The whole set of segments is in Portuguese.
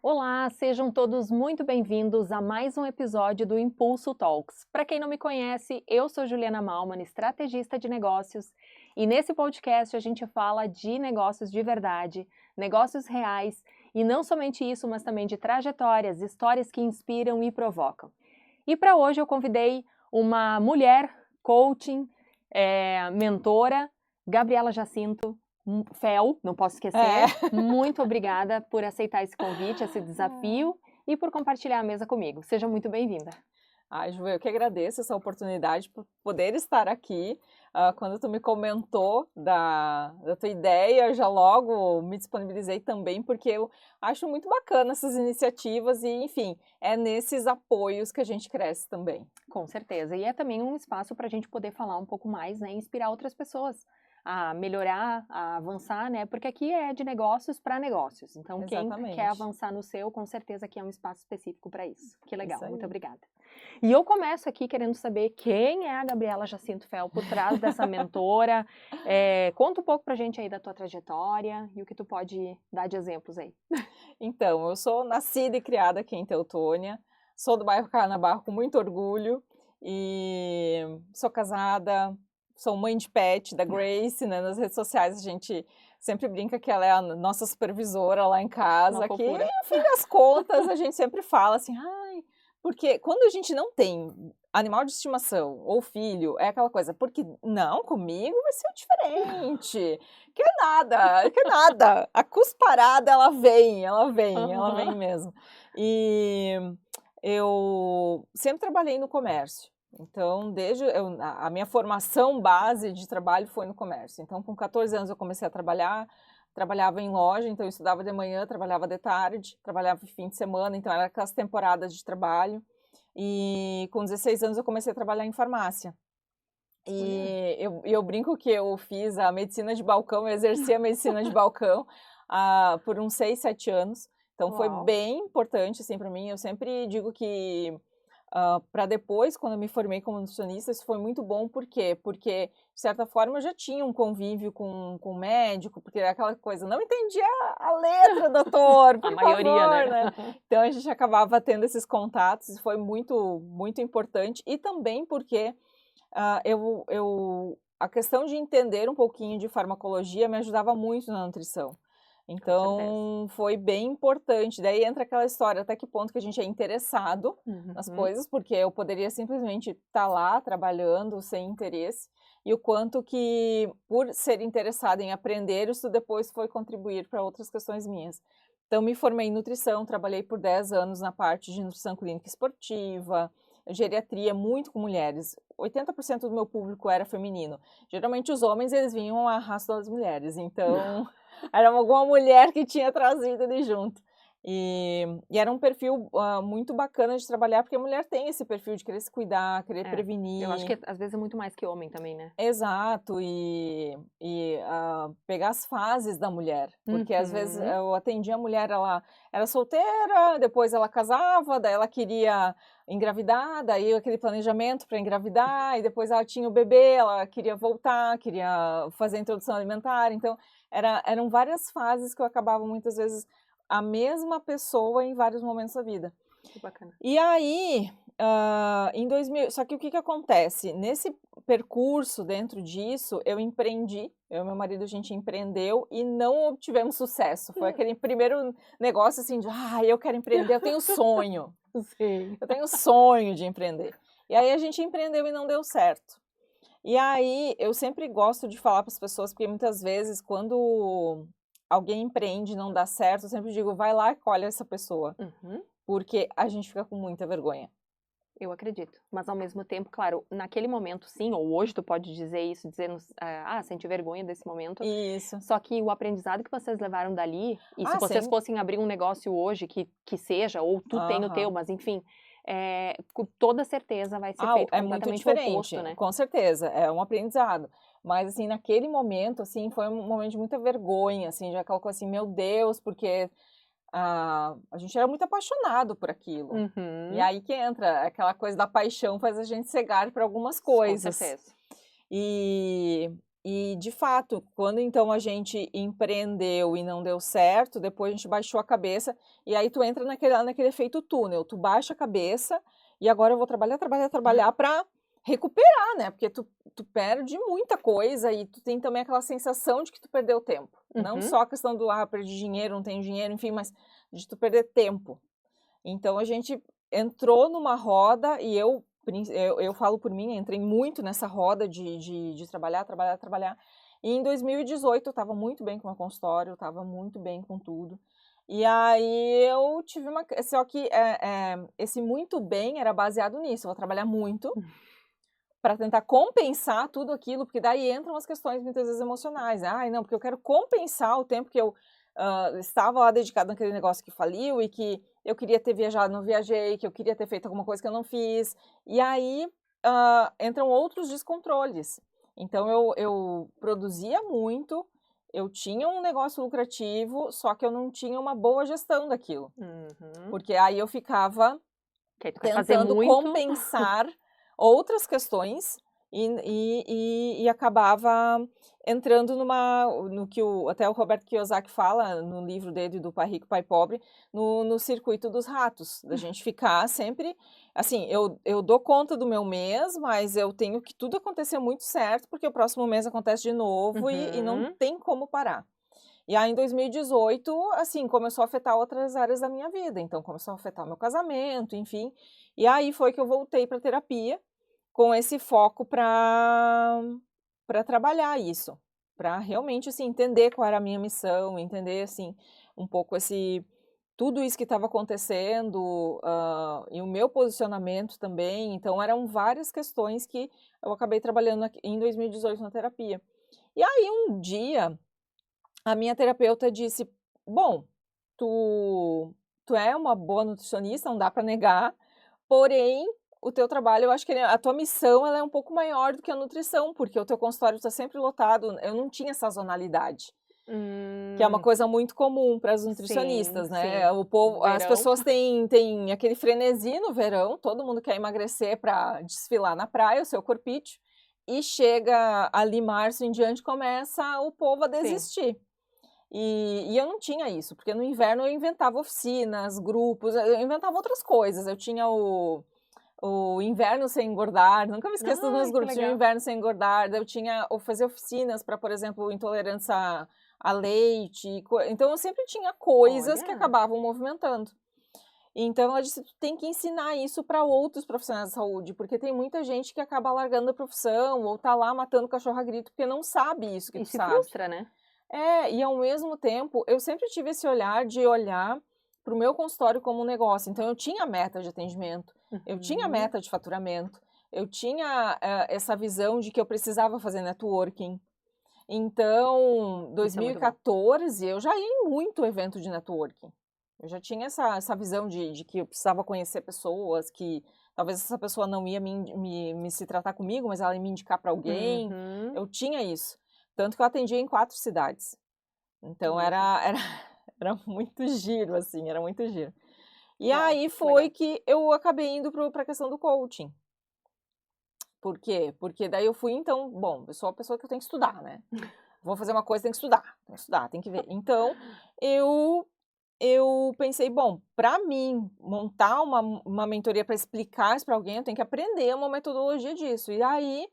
Olá, sejam todos muito bem-vindos a mais um episódio do Impulso Talks. Para quem não me conhece, eu sou Juliana Malman, estrategista de negócios, e nesse podcast a gente fala de negócios de verdade, negócios reais, e não somente isso, mas também de trajetórias, histórias que inspiram e provocam. E para hoje eu convidei uma mulher coaching, mentora, Gabriela Jacinto. Fel, não posso esquecer, muito obrigada por aceitar esse convite, esse desafio e por compartilhar a mesa comigo. Seja muito bem-vinda. Ai, Ju, eu que agradeço essa oportunidade por poder estar aqui. Quando tu me comentou da tua ideia, eu já logo me disponibilizei também, porque eu acho muito bacana essas iniciativas e, enfim, é nesses apoios que a gente cresce também. Com certeza. E é também um espaço para a gente poder falar um pouco mais, né, e inspirar outras pessoas a melhorar, a avançar, né? Porque aqui é de negócios para negócios. Então, quem Exatamente. quer avançar no seu, com certeza aqui é um espaço específico para isso. Que legal, Isso aí. muito obrigada. E eu começo aqui querendo saber quem é a Gabriela Jacinto Fel por trás dessa mentora. Conta um pouco pra gente aí da tua trajetória e o que tu pode dar de exemplos aí. Então, eu sou nascida e criada aqui em Teutônia, sou do bairro Carnabarro com muito orgulho e sou casada, sou mãe de pet da Grace, né? Nas redes sociais a gente sempre brinca que ela é a nossa supervisora lá em casa, Uma que fofura. no fim das contas a gente sempre fala assim, ai, porque quando a gente não tem animal de estimação ou filho, é aquela coisa, porque não, comigo vai ser diferente. Que nada. A cusparada, ela vem mesmo. E eu sempre trabalhei no comércio. Então, a minha formação base de trabalho foi no comércio. Então, com 14 anos eu comecei a trabalhar, trabalhava em loja, então eu estudava de manhã, trabalhava de tarde, trabalhava fim de semana, então era aquelas temporadas de trabalho. E com 16 anos eu comecei a trabalhar em farmácia. E eu brinco que eu fiz a medicina de balcão, eu exerci a medicina de balcão por uns 6, 7 anos. Então foi Uau. bem importante assim para mim. Eu sempre digo que para depois, quando eu me formei como nutricionista, isso foi muito bom. Por quê? Porque, de certa forma, eu já tinha um convívio com o médico, porque é aquela coisa, não entendia a letra, doutor, por A maioria, favor, né? Então a gente acabava tendo esses contatos e foi muito, muito importante. E também porque a questão de entender um pouquinho de farmacologia me ajudava muito na nutrição. Então, foi bem importante. Daí entra aquela história, até que ponto que a gente é interessado nas coisas, porque eu poderia simplesmente estar lá trabalhando sem interesse, e o quanto que, por ser interessada em aprender, isso depois foi contribuir para outras questões minhas. Então, me formei em nutrição, trabalhei por 10 anos na parte de nutrição clínica esportiva, geriatria, muito com mulheres. 80% do meu público era feminino. Geralmente os homens, eles vinham a raça das mulheres, então era alguma mulher que tinha trazido ele junto. E era um perfil muito bacana de trabalhar, porque a mulher tem esse perfil de querer se cuidar, querer prevenir. Eu acho que às vezes é muito mais que homem também, né? Exato, pegar as fases da mulher, porque às vezes eu atendia a mulher, ela era solteira, depois ela casava, daí ela queria engravidar, daí aquele planejamento para engravidar, e depois ela tinha o bebê, ela queria voltar, queria fazer a introdução alimentar, então eram várias fases que eu acabava muitas vezes a mesma pessoa em vários momentos da vida. Que bacana. E aí, em 2000, só que o que acontece? Nesse percurso, dentro disso, eu empreendi, eu e meu marido, a gente empreendeu e não obtivemos sucesso. Foi aquele primeiro negócio assim de, eu quero empreender, eu tenho sonho. Sim. Eu tenho sonho de empreender. E aí a gente empreendeu e não deu certo. E aí, eu sempre gosto de falar para as pessoas, porque muitas vezes quando alguém empreende e não dá certo, eu sempre digo, vai lá e colhe essa pessoa. Porque a gente fica com muita vergonha. Eu acredito. Mas ao mesmo tempo, claro, naquele momento sim, ou hoje tu pode dizer isso, dizendo, senti vergonha desse momento. Isso. Só que o aprendizado que vocês levaram dali, e se Ah, vocês sim. fossem abrir um negócio hoje que seja, ou tu tem o teu, mas enfim, com toda certeza vai ser feito é muito completamente o diferente, oposto, né? com certeza, é um aprendizado. Mas, assim, naquele momento, assim, foi um momento de muita vergonha, assim, já aquela coisa assim, meu Deus, porque a gente era muito apaixonado por aquilo. E aí que entra aquela coisa da paixão, faz a gente cegar para algumas coisas. Com certeza. E E, de fato, quando então a gente empreendeu e não deu certo, depois a gente baixou a cabeça e aí tu entra naquele efeito túnel, tu baixa a cabeça e agora eu vou trabalhar para recuperar, né? Porque tu perde muita coisa e tu tem também aquela sensação de que tu perdeu tempo. Não só a questão do, perdi dinheiro, não tenho dinheiro, enfim, mas de tu perder tempo. Então a gente entrou numa roda e eu falo por mim, entrei muito nessa roda de trabalhar. E em 2018 eu estava muito bem com o meu consultório, eu estava muito bem com tudo. E aí eu tive uma... Só que esse muito bem era baseado nisso, eu vou trabalhar muito para tentar compensar tudo aquilo, porque daí entram as questões muitas vezes emocionais. Ai, não, porque eu quero compensar o tempo que eu estava lá dedicado naquele negócio que faliu e que eu queria ter viajado, não viajei, que eu queria ter feito alguma coisa que eu não fiz. E aí entram outros descontroles. Então eu produzia muito, eu tinha um negócio lucrativo, só que eu não tinha uma boa gestão daquilo. Porque aí eu ficava tentando compensar outras questões e acabava entrando no que até o Robert Kiyosaki fala no livro dele do Pai Rico, Pai Pobre, no circuito dos ratos, da gente ficar sempre, assim, eu dou conta do meu mês, mas eu tenho que tudo acontecer muito certo, porque o próximo mês acontece de novo e não tem como parar. E aí, em 2018, assim, começou a afetar outras áreas da minha vida. Então, começou a afetar o meu casamento, enfim. E aí foi que eu voltei para terapia com esse foco para trabalhar isso. Para realmente, assim, entender qual era a minha missão, entender, assim, um pouco tudo isso que estava acontecendo e o meu posicionamento também. Então, eram várias questões que eu acabei trabalhando em 2018 na terapia. E aí, um dia a minha terapeuta disse, bom, tu é uma boa nutricionista, não dá para negar, porém, o teu trabalho, eu acho que a tua missão ela é um pouco maior do que a nutrição, porque o teu consultório está sempre lotado, eu não tinha sazonalidade. Que é uma coisa muito comum para as nutricionistas, né? O povo, as pessoas têm aquele frenesi no verão, todo mundo quer emagrecer para desfilar na praia, o seu corpite, e chega ali março em diante, começa o povo a desistir. E eu não tinha isso, porque no inverno eu inventava oficinas, grupos, eu inventava outras coisas. Eu tinha o inverno sem engordar, nunca me esqueço dos meus grupos, tinha o inverno sem engordar. Eu fazia oficinas para, por exemplo, intolerância a leite. Então eu sempre tinha coisas que acabavam movimentando. Então ela disse, tu tem que ensinar isso para outros profissionais de saúde, porque tem muita gente que acaba largando a profissão ou tá lá matando cachorro a grito porque não sabe isso que tu sabe. E se frustra, né? E ao mesmo tempo, eu sempre tive esse olhar de olhar para o meu consultório como um negócio. Então, eu tinha meta de atendimento, eu tinha meta de faturamento, eu tinha essa visão de que eu precisava fazer networking. Então, 2014, eu já ia em muito evento de networking. Eu já tinha essa visão de que eu precisava conhecer pessoas, que talvez essa pessoa não ia me se tratar comigo, mas ela ia me indicar para alguém. Eu tinha isso. Tanto que eu atendia em 4 cidades. Então, era muito giro, assim, era muito giro. E aí foi que eu acabei indo para a questão do coaching. Por quê? Porque daí eu fui, então, bom, eu sou a pessoa que eu tenho que estudar, né? Vou fazer uma coisa, tem que estudar, tem que ver. Então, eu pensei, bom, para mim montar uma mentoria para explicar isso para alguém, eu tenho que aprender uma metodologia disso. E aí,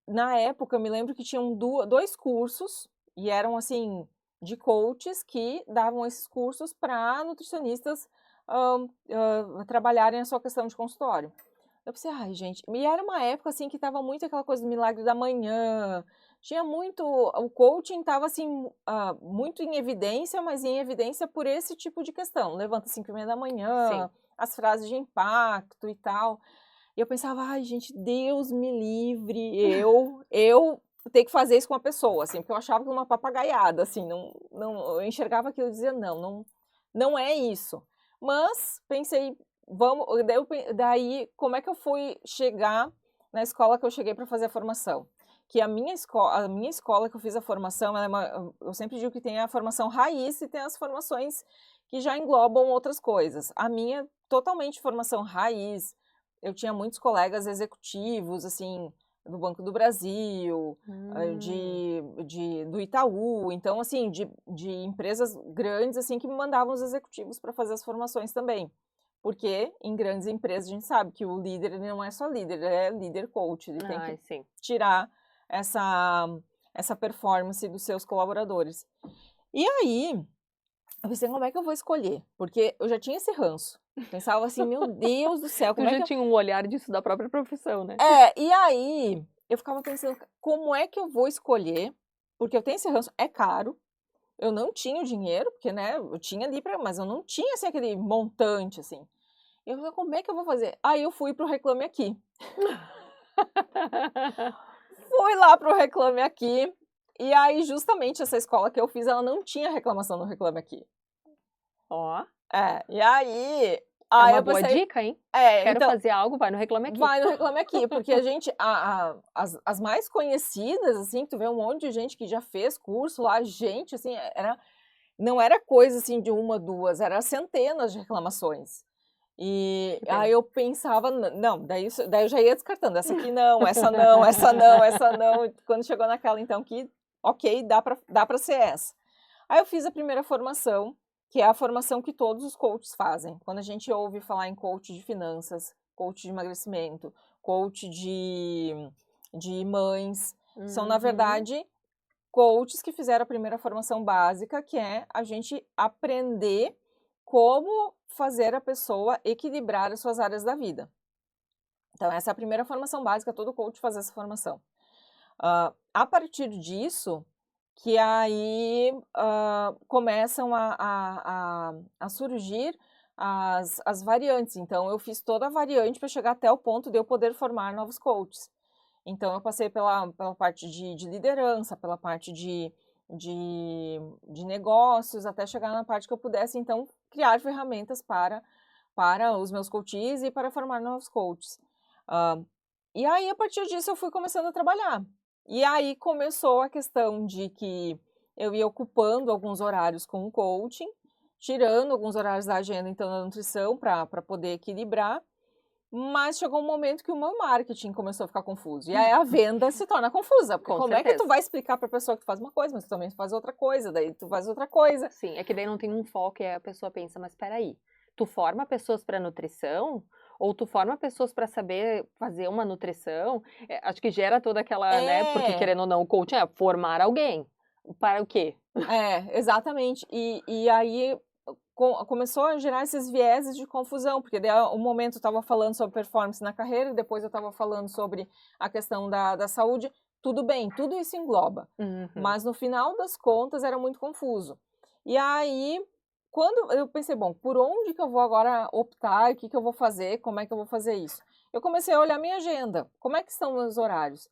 na época, eu me lembro que tinham 2 cursos, e eram, assim, de coaches que davam esses cursos para nutricionistas trabalharem a sua questão de consultório. Eu pensei, ai, gente, e era uma época, assim, que tava muito aquela coisa do milagre da manhã, tinha muito, o coaching tava, assim, muito em evidência, mas em evidência por esse tipo de questão, levanta às 5h30 da manhã, as frases de impacto e tal. E eu pensava, ai, gente, Deus me livre, eu ter que fazer isso com uma pessoa, assim, porque eu achava que uma papagaiada, assim, não, eu enxergava aquilo e dizia, não é isso. Mas pensei, daí como é que eu fui chegar na escola que eu cheguei para fazer a formação? Que a minha escola que eu fiz a formação, eu sempre digo que tem a formação raiz e tem as formações que já englobam outras coisas. A minha, totalmente formação raiz. Eu tinha muitos colegas executivos, assim, do Banco do Brasil, do Itaú, então, assim, de empresas grandes, assim, que me mandavam os executivos para fazer as formações também. Porque em grandes empresas a gente sabe que o líder ele não é só líder, ele é líder coach, ele tem que tirar essa performance dos seus colaboradores. E aí, eu pensei, como é que eu vou escolher? Porque eu já tinha esse ranço. Pensava assim, meu Deus do céu, como tu já tinha um olhar disso da própria profissão, né? E aí eu ficava pensando, como é que eu vou escolher? Porque eu tenho esse ranço, é caro, eu não tinha o dinheiro, porque, né, eu tinha ali, mas eu não tinha, assim, aquele montante, assim. Eu falei, como é que eu vou fazer? Aí eu fui pro Reclame Aqui. Fui lá pro Reclame Aqui, e aí justamente essa escola que eu fiz, ela não tinha reclamação no Reclame Aqui. Ó. E aí... É uma boa dica, hein? Quero então, fazer algo, vai no Reclame Aqui. Vai no Reclame Aqui, porque a gente, as mais conhecidas, assim, tu vê um monte de gente que já fez curso lá, gente, assim, não era coisa, assim, de uma, duas, era centenas de reclamações. E aí eu pensava, não, daí eu já ia descartando, essa aqui não, essa não, essa não, essa não, e quando chegou naquela, então, que, ok, dá pra ser essa. Aí eu fiz a primeira formação, que é a formação que todos os coaches fazem. Quando a gente ouve falar em coach de finanças, coach de emagrecimento, coach de mães, são, na verdade, coaches que fizeram a primeira formação básica, que é a gente aprender como fazer a pessoa equilibrar as suas áreas da vida. Então, essa é a primeira formação básica, todo coach faz essa formação. A partir disso, que aí começam a surgir as variantes. Então, eu fiz toda a variante para chegar até o ponto de eu poder formar novos coaches. Então, eu passei pela parte de liderança, pela parte de negócios, até chegar na parte que eu pudesse, então, criar ferramentas para os meus coaches e para formar novos coaches. E aí, a partir disso, eu fui começando a trabalhar. E aí começou a questão de que eu ia ocupando alguns horários com o coaching, tirando alguns horários da agenda, então, da nutrição, para poder equilibrar, mas chegou um momento que o meu marketing começou a ficar confuso. E aí a venda se torna confusa, porque como é que tu vai explicar para a pessoa que tu faz uma coisa, mas tu também faz outra coisa, daí tu faz outra coisa. Sim, é que daí não tem um foco e a pessoa pensa, mas peraí, tu forma pessoas para nutrição? Ou tu forma pessoas para saber fazer uma nutrição? Acho que gera toda aquela, né? Porque querendo ou não, o coaching é formar alguém. Para o quê? Exatamente. E aí começou a gerar esses vieses de confusão, porque daí um momento eu estava falando sobre performance na carreira, depois eu estava falando sobre a questão da saúde. Tudo bem, tudo isso engloba. Mas no final das contas era muito confuso. E aí, quando eu pensei, bom, por onde que eu vou agora optar, o que que eu vou fazer, como é que eu vou fazer isso? Eu comecei a olhar minha agenda, como é que estão meus horários?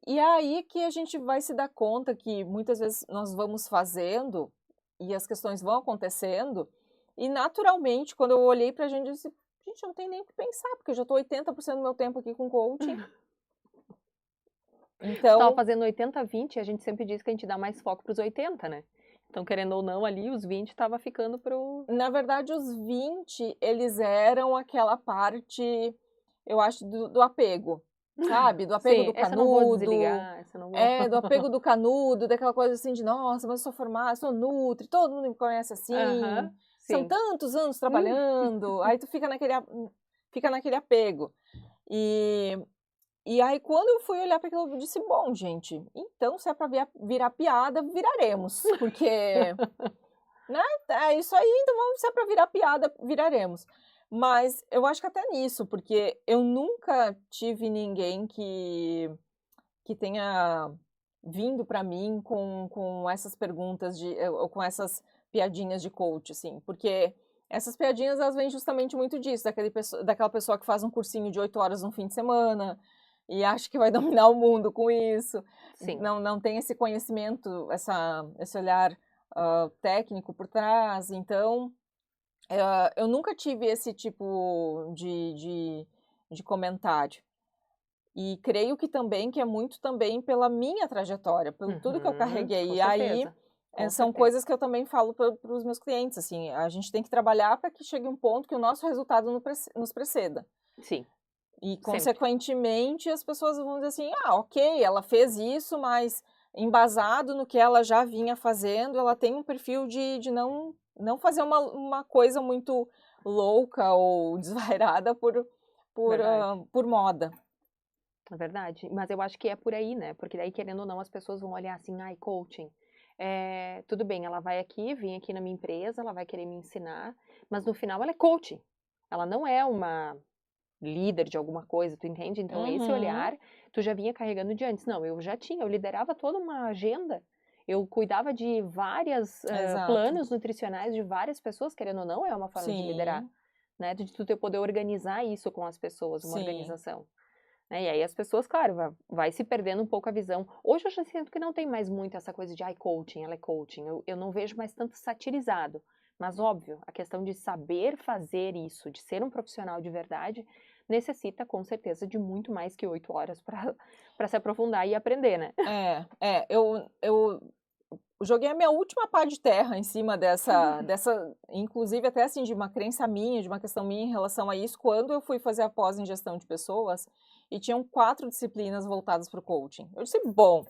E aí que a gente vai se dar conta que muitas vezes nós vamos fazendo e as questões vão acontecendo, e naturalmente, quando eu olhei pra gente, eu disse, gente, eu não tenho nem o que pensar, porque eu já tô 80% do meu tempo aqui com coaching. Então... Tu tava fazendo 80-20, a gente sempre diz que a gente dá mais foco pros 80, né? Então, querendo ou não, ali os 20 tava ficando pro... Na verdade, os 20, eles eram aquela parte, eu acho, do apego. Sabe? Do apego do canudo. Essa não vou desligar, essa não vou... do apego do canudo, daquela coisa assim de, nossa, mas eu sou formada, sou nutri, todo mundo me conhece assim. São tantos anos trabalhando, aí tu fica naquele apego. E aí, quando eu fui olhar para aquilo, eu disse, bom, gente, então se é para virar piada, viraremos. Porque, né, é isso aí, então se é para virar piada, viraremos. Mas eu acho que até nisso, porque eu nunca tive ninguém que tenha vindo para mim com essas perguntas, ou com essas piadinhas de coach, assim. Porque essas piadinhas, elas vêm justamente muito disso, daquela pessoa que faz um cursinho de 8 horas no fim de semana e acha que vai dominar o mundo com isso. Sim. Não tem esse conhecimento, esse olhar técnico por trás. Então... eu nunca tive esse tipo de comentário. E creio que também, que é muito também pela minha trajetória, pelo tudo que eu carreguei. E aí, são coisas que eu também falo para os meus clientes, assim, a gente tem que trabalhar para que chegue um ponto que o nosso resultado nos preceda. Sim. E, Sempre. consequentemente, as pessoas vão dizer assim, ok, ela fez isso, mas embasado no que ela já vinha fazendo, ela tem um perfil de não fazer uma coisa muito louca ou desvairada por moda. É verdade, mas eu acho que é por aí, né, porque daí querendo ou não as pessoas vão olhar assim: "Ai, coaching, tudo bem, ela vai aqui, vem aqui na minha empresa, ela vai querer me ensinar, mas no final ela é coaching, ela não é uma líder de alguma coisa", tu entende? Então esse Uhum, olhar, tu já vinha carregando de antes. Não, eu liderava toda uma agenda, eu cuidava de várias, exato. planos nutricionais de várias pessoas, querendo ou não, é uma forma de liderar, Sim, né, de tu ter poder organizar isso com as pessoas, uma sim. organização. Né, e aí as pessoas, claro, vai se perdendo um pouco a visão. Hoje eu já sinto que não tem mais muito essa coisa de: "Ai, coaching, ela é coaching", eu não vejo mais tanto satirizado, mas óbvio, a questão de saber fazer isso, de ser um profissional de verdade, necessita com certeza de muito mais que 8 horas para pra se aprofundar e aprender, né. Eu joguei a minha última pá de terra em cima dessa inclusive até, assim, de uma crença minha, de uma questão minha em relação a isso, quando eu fui fazer a pós em gestão de pessoas, e tinham 4 disciplinas voltadas para o coaching. Eu disse: "Bom,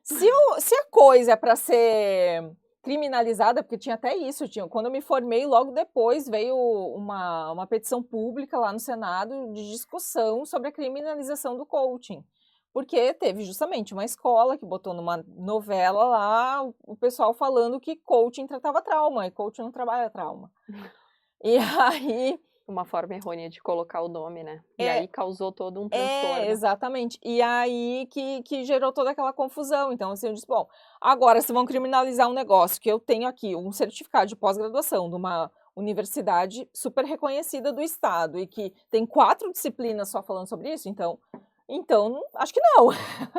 se a coisa é para ser criminalizada", porque tinha até isso, quando eu me formei, logo depois veio uma petição pública lá no Senado de discussão sobre a criminalização do coaching. Porque teve justamente uma escola que botou numa novela lá o pessoal falando que coaching tratava trauma, e coaching não trabalha trauma. E aí Uma forma errônea de colocar o nome, né. E é aí causou todo um transtorno. exatamente. E aí que gerou toda aquela confusão. Então, assim, eu disse: "Bom, agora se vão criminalizar um negócio que eu tenho aqui um certificado de pós-graduação de uma universidade super reconhecida do estado e que tem 4 disciplinas só falando sobre isso, então acho que não".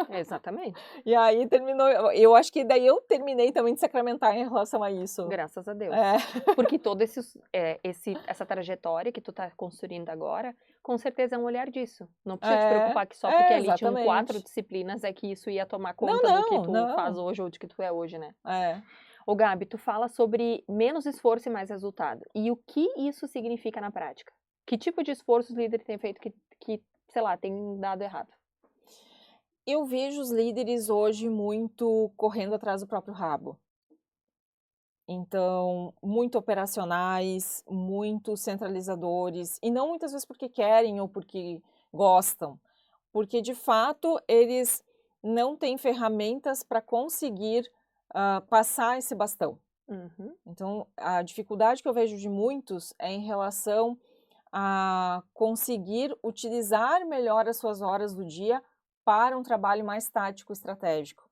Exatamente. E aí terminou eu acho que daí eu terminei também de sacramentar em relação a isso. Graças a Deus. É. Porque todo essa trajetória que tu tá construindo agora, com certeza é um olhar disso. Não precisa te preocupar que só porque ali tinham 4 Exatamente. disciplinas é que isso ia tomar Não, conta do que não, tu faz não. hoje ou de que tu é hoje, né. É. Ô Gabi, tu fala sobre menos esforço e mais resultado. E o que isso significa na prática? Que tipo de esforço os líderes têm feito que, sei lá, tem dado errado? Eu vejo os líderes hoje muito correndo atrás do próprio rabo. Então, muito operacionais, muito centralizadores, e não muitas vezes porque querem ou porque gostam, porque de fato eles não têm ferramentas para conseguir, passar esse bastão. Uhum, Então, a dificuldade que eu vejo de muitos é em relação a conseguir utilizar melhor as suas horas do dia para um trabalho mais tático estratégico.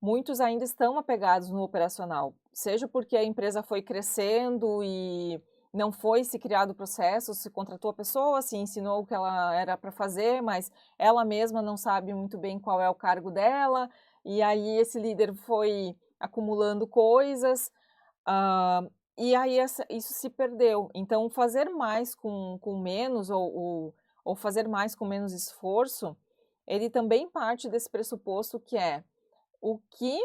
Muitos ainda estão apegados no operacional, seja porque a empresa foi crescendo e não foi se criado processo, se contratou a pessoa, se ensinou o que ela era para fazer, mas ela mesma não sabe muito bem qual é o cargo dela, e aí esse líder foi acumulando coisas, e aí isso se perdeu. Então, fazer mais com menos ou fazer mais com menos esforço, ele também parte desse pressuposto que é o que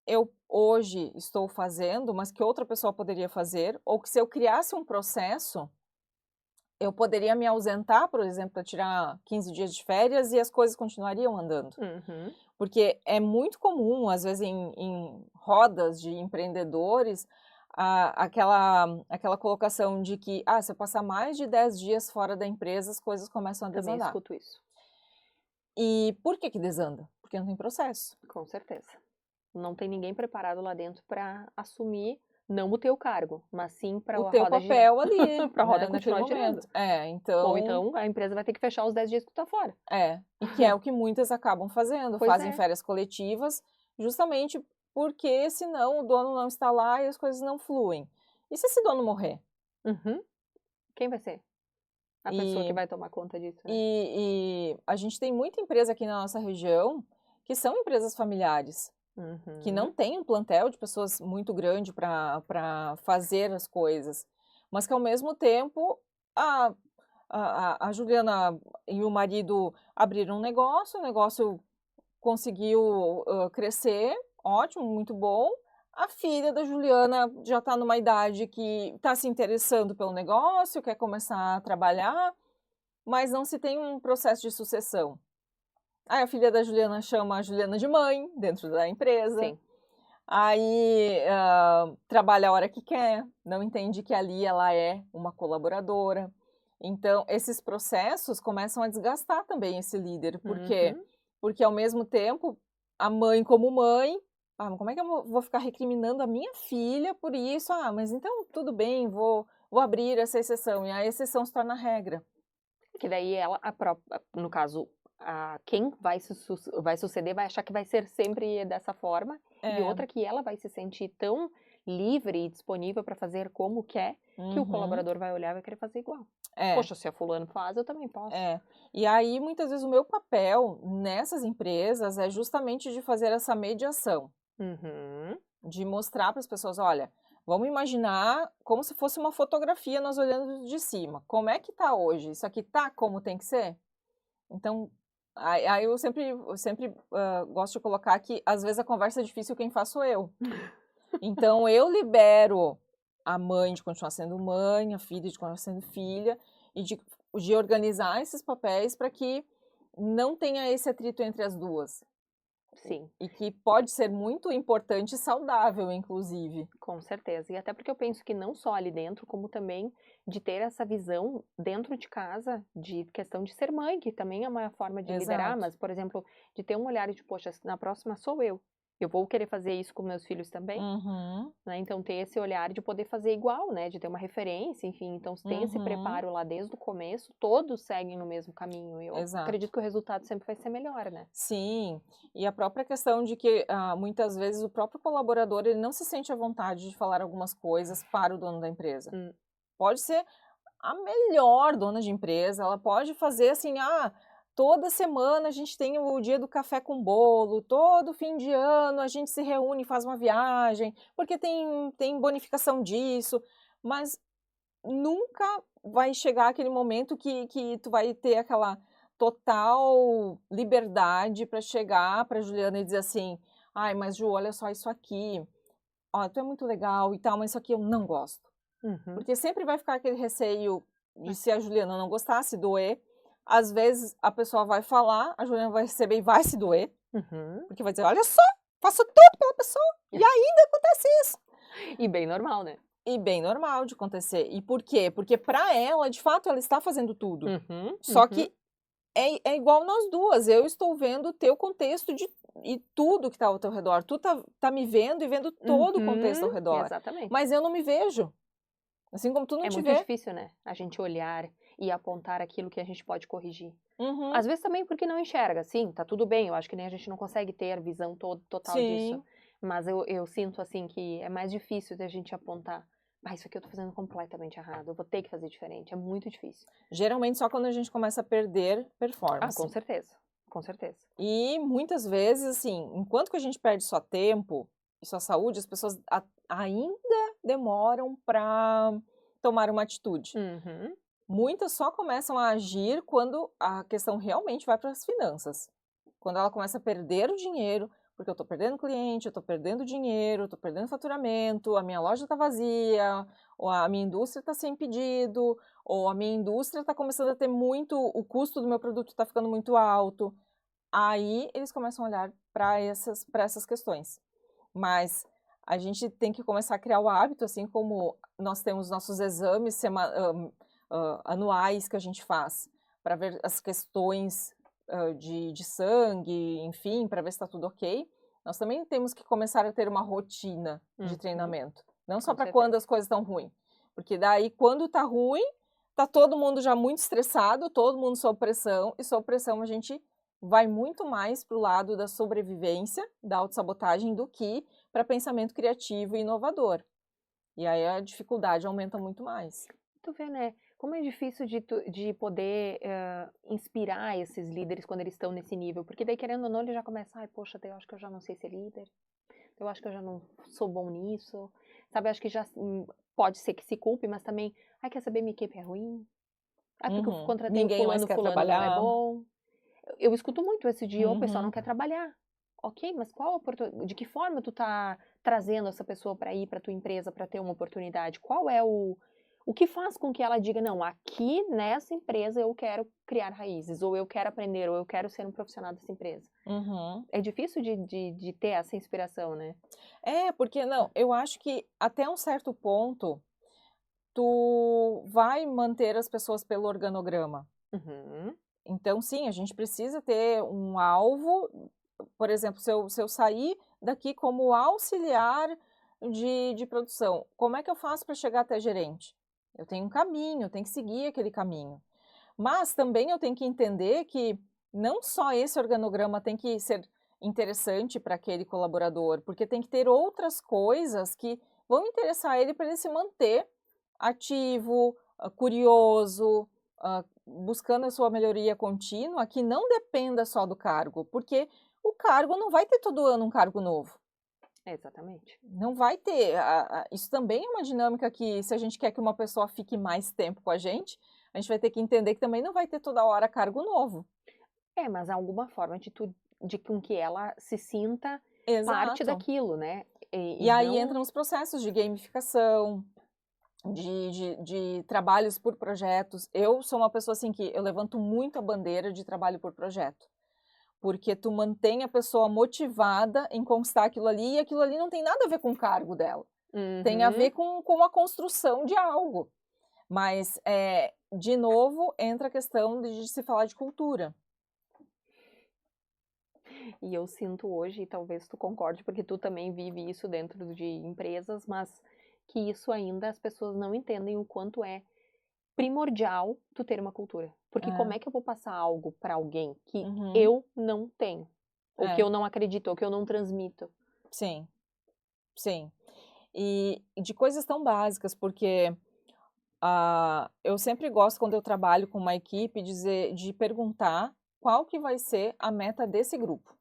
eu hoje estou fazendo, mas que outra pessoa poderia fazer, ou que se eu criasse um processo, eu poderia me ausentar, por exemplo, para tirar 15 dias de férias e as coisas continuariam andando. uhum. Porque é muito comum, às vezes, em rodas de empreendedores, aquela colocação de que, se eu passar mais de 10 dias fora da empresa, as coisas começam a Também desandar. escuto isso, E por que que desanda? Porque não tem processo. com certeza. Não tem ninguém preparado lá dentro para assumir, não o teu cargo, mas sim para O a teu roda girar, papel ali, para a roda né, naquele continuar girando. momento. Ou Então então a empresa vai ter que fechar os 10 dias que tu tá fora. e que é o que muitas acabam fazendo, Pois fazem é. férias coletivas, justamente porque senão o dono não está lá e as coisas não fluem. E se esse dono morrer? Uhum. Quem vai ser a pessoa que E vai tomar conta disso, né? e a gente tem muita empresa aqui na nossa região, que são empresas familiares, que não Uhum. têm um plantel de pessoas muito grande para fazer as coisas, mas que ao mesmo tempo a a Juliana e o marido abriram um negócio, o negócio conseguiu, crescer, ótimo, muito bom. A filha da Juliana já está numa idade que está se interessando pelo negócio, quer começar a trabalhar, mas não se tem um processo de sucessão. Aí a filha da Juliana chama a Juliana de mãe, dentro da empresa. Sim. Aí trabalha a hora que quer, não entende que ali ela é uma colaboradora. Então, esses processos começam a desgastar também esse líder. Por quê? Uhum. Porque, ao mesmo tempo, a mãe como mãe, mas como é que eu vou ficar recriminando a minha filha por isso? Mas então tudo bem, vou abrir essa exceção. E a exceção se torna regra. Que daí ela, no caso, quem vai suceder vai achar que vai ser sempre dessa forma. E outra que ela vai se sentir tão livre e disponível para fazer como quer, que o colaborador vai olhar e vai querer fazer igual. Poxa, se a fulano faz, eu também posso. E aí, muitas vezes, o meu papel nessas empresas é justamente de fazer essa mediação. De mostrar para as pessoas, olha, vamos imaginar como se fosse uma fotografia, nós olhando de cima. Como é que tá hoje? Isso aqui tá como tem que ser? Então, aí eu sempre gosto de colocar que, às vezes, a conversa é difícil, quem faz sou eu. Então, eu libero a mãe de continuar sendo mãe, a filha de continuar sendo filha, e de organizar esses papéis para que não tenha esse atrito entre as duas. Sim. E que pode ser muito importante e saudável, inclusive. Com certeza. E até porque eu penso que não só ali dentro, como também de ter essa visão dentro de casa, de questão de ser mãe, que também é uma forma de liderar, Exato. mas, por exemplo, de ter um olhar de, poxa, na próxima sou eu. Eu vou querer fazer isso com meus filhos também, né? Então ter esse olhar de poder fazer igual, né? De ter uma referência, enfim. Então se tem esse preparo lá desde o começo, todos seguem no mesmo caminho. Eu acredito que o resultado sempre vai ser melhor, né? Sim, e a própria questão de que muitas vezes o próprio colaborador ele não se sente à vontade de falar algumas coisas para o dono da empresa. Pode ser a melhor dona de empresa, ela pode fazer assim, toda semana a gente tem o dia do café com bolo, todo fim de ano a gente se reúne e faz uma viagem, porque tem bonificação disso, mas nunca vai chegar aquele momento que tu vai ter aquela total liberdade para chegar para Juliana e dizer assim, mas Ju, olha só isso aqui, tu é muito legal e tal, mas isso aqui eu não gosto. Porque sempre vai ficar aquele receio de se a Juliana não gostasse, doer. Às vezes a pessoa vai falar, a Juliana vai receber e vai se doer. Porque vai dizer, olha só, faço tudo pela pessoa e ainda acontece isso. E bem normal, né? E bem normal de acontecer. E por quê? Porque para ela, de fato, ela está fazendo tudo. Só que é igual nós duas. Eu estou vendo o teu contexto e tudo que está ao teu redor. Tu tá me vendo e vendo todo o contexto ao redor. Exatamente. Mas eu não me vejo. Assim como tu não te vê. É muito difícil, né? A gente olhar e apontar aquilo que a gente pode corrigir. Às vezes também porque não enxerga. Sim, tá tudo bem. Eu acho que nem a gente não consegue ter a visão total disso. Mas eu sinto, assim, que é mais difícil de a gente apontar. Isso aqui eu tô fazendo completamente errado. Eu vou ter que fazer diferente. É muito difícil. Geralmente só quando a gente começa a perder performance. Com certeza. Com certeza. E muitas vezes, assim, enquanto que a gente perde só tempo e sua saúde, as pessoas ainda demoram para tomar uma atitude. Muitas só começam a agir quando a questão realmente vai para as finanças. Quando ela começa a perder o dinheiro, porque eu estou perdendo cliente, eu estou perdendo dinheiro, eu estou perdendo faturamento, a minha loja está vazia, ou a minha indústria está sem pedido, ou a minha indústria está começando a ter o custo do meu produto está ficando muito alto. Aí eles começam a olhar para essas questões. Mas a gente tem que começar a criar o hábito, assim como nós temos nossos exames anuais que a gente faz, para ver as questões de sangue, enfim, para ver se está tudo ok. Nós também temos que começar a ter uma rotina de treinamento. Não só para quando as coisas estão ruins. Porque daí, quando está ruim, está todo mundo já muito estressado, todo mundo sob pressão, e sob pressão a gente vai muito mais para o lado da sobrevivência, da autossabotagem, do que para pensamento criativo e inovador. E aí a dificuldade aumenta muito mais. Tu vê, né? Como é difícil de poder inspirar esses líderes quando eles estão nesse nível. Porque daí, querendo ou não, ele já começa, poxa, eu acho que eu já não sei ser líder. Eu acho que eu já não sou bom nisso. Sabe, eu acho que já pode ser que se culpe, mas também, quer saber, minha equipe é ruim. Porque eu contratei fulano não é bom. Eu escuto muito esse dia, o pessoal não quer trabalhar. Ok, mas de que forma tu tá trazendo essa pessoa para ir para tua empresa para ter uma oportunidade? Qual é o O que faz com que ela diga, não, aqui nessa empresa eu quero criar raízes, ou eu quero aprender, ou eu quero ser um profissional dessa empresa. É difícil de ter essa inspiração, né? Porque não, eu acho que até um certo ponto tu vai manter as pessoas pelo organograma. Uhum. Então, sim, a gente precisa ter um alvo. Por exemplo, se eu sair daqui como auxiliar de produção, como é que eu faço para chegar até gerente? Eu tenho um caminho, eu tenho que seguir aquele caminho. Mas também eu tenho que entender que não só esse organograma tem que ser interessante para aquele colaborador, porque tem que ter outras coisas que vão interessar ele para ele se manter ativo, curioso, buscando a sua melhoria contínua, que não dependa só do cargo, porque o cargo não vai ter todo ano um cargo novo. Exatamente. Não vai ter. Isso também é uma dinâmica que, se a gente quer que uma pessoa fique mais tempo com a gente vai ter que entender que também não vai ter toda hora cargo novo. Mas há alguma forma de com que ela se sinta parte Exato. daquilo, né? E aí entra nos processos de gamificação, de trabalhos por projetos. Eu sou uma pessoa assim que eu levanto muito a bandeira de trabalho por projeto. Porque tu mantém a pessoa motivada em conquistar aquilo ali, e aquilo ali não tem nada a ver com o cargo dela. Tem a ver com a construção de algo. Mas, de novo, entra a questão de se falar de cultura. E eu sinto hoje, e talvez tu concorde, porque tu também vive isso dentro de empresas, mas que isso ainda as pessoas não entendem o quanto é primordial tu ter uma cultura. Porque como é que eu vou passar algo para alguém que eu não tenho? Ou que eu não acredito, ou que eu não transmito? Sim, sim. E de coisas tão básicas, porque eu sempre gosto, quando eu trabalho com uma equipe, de perguntar qual que vai ser a meta desse grupo.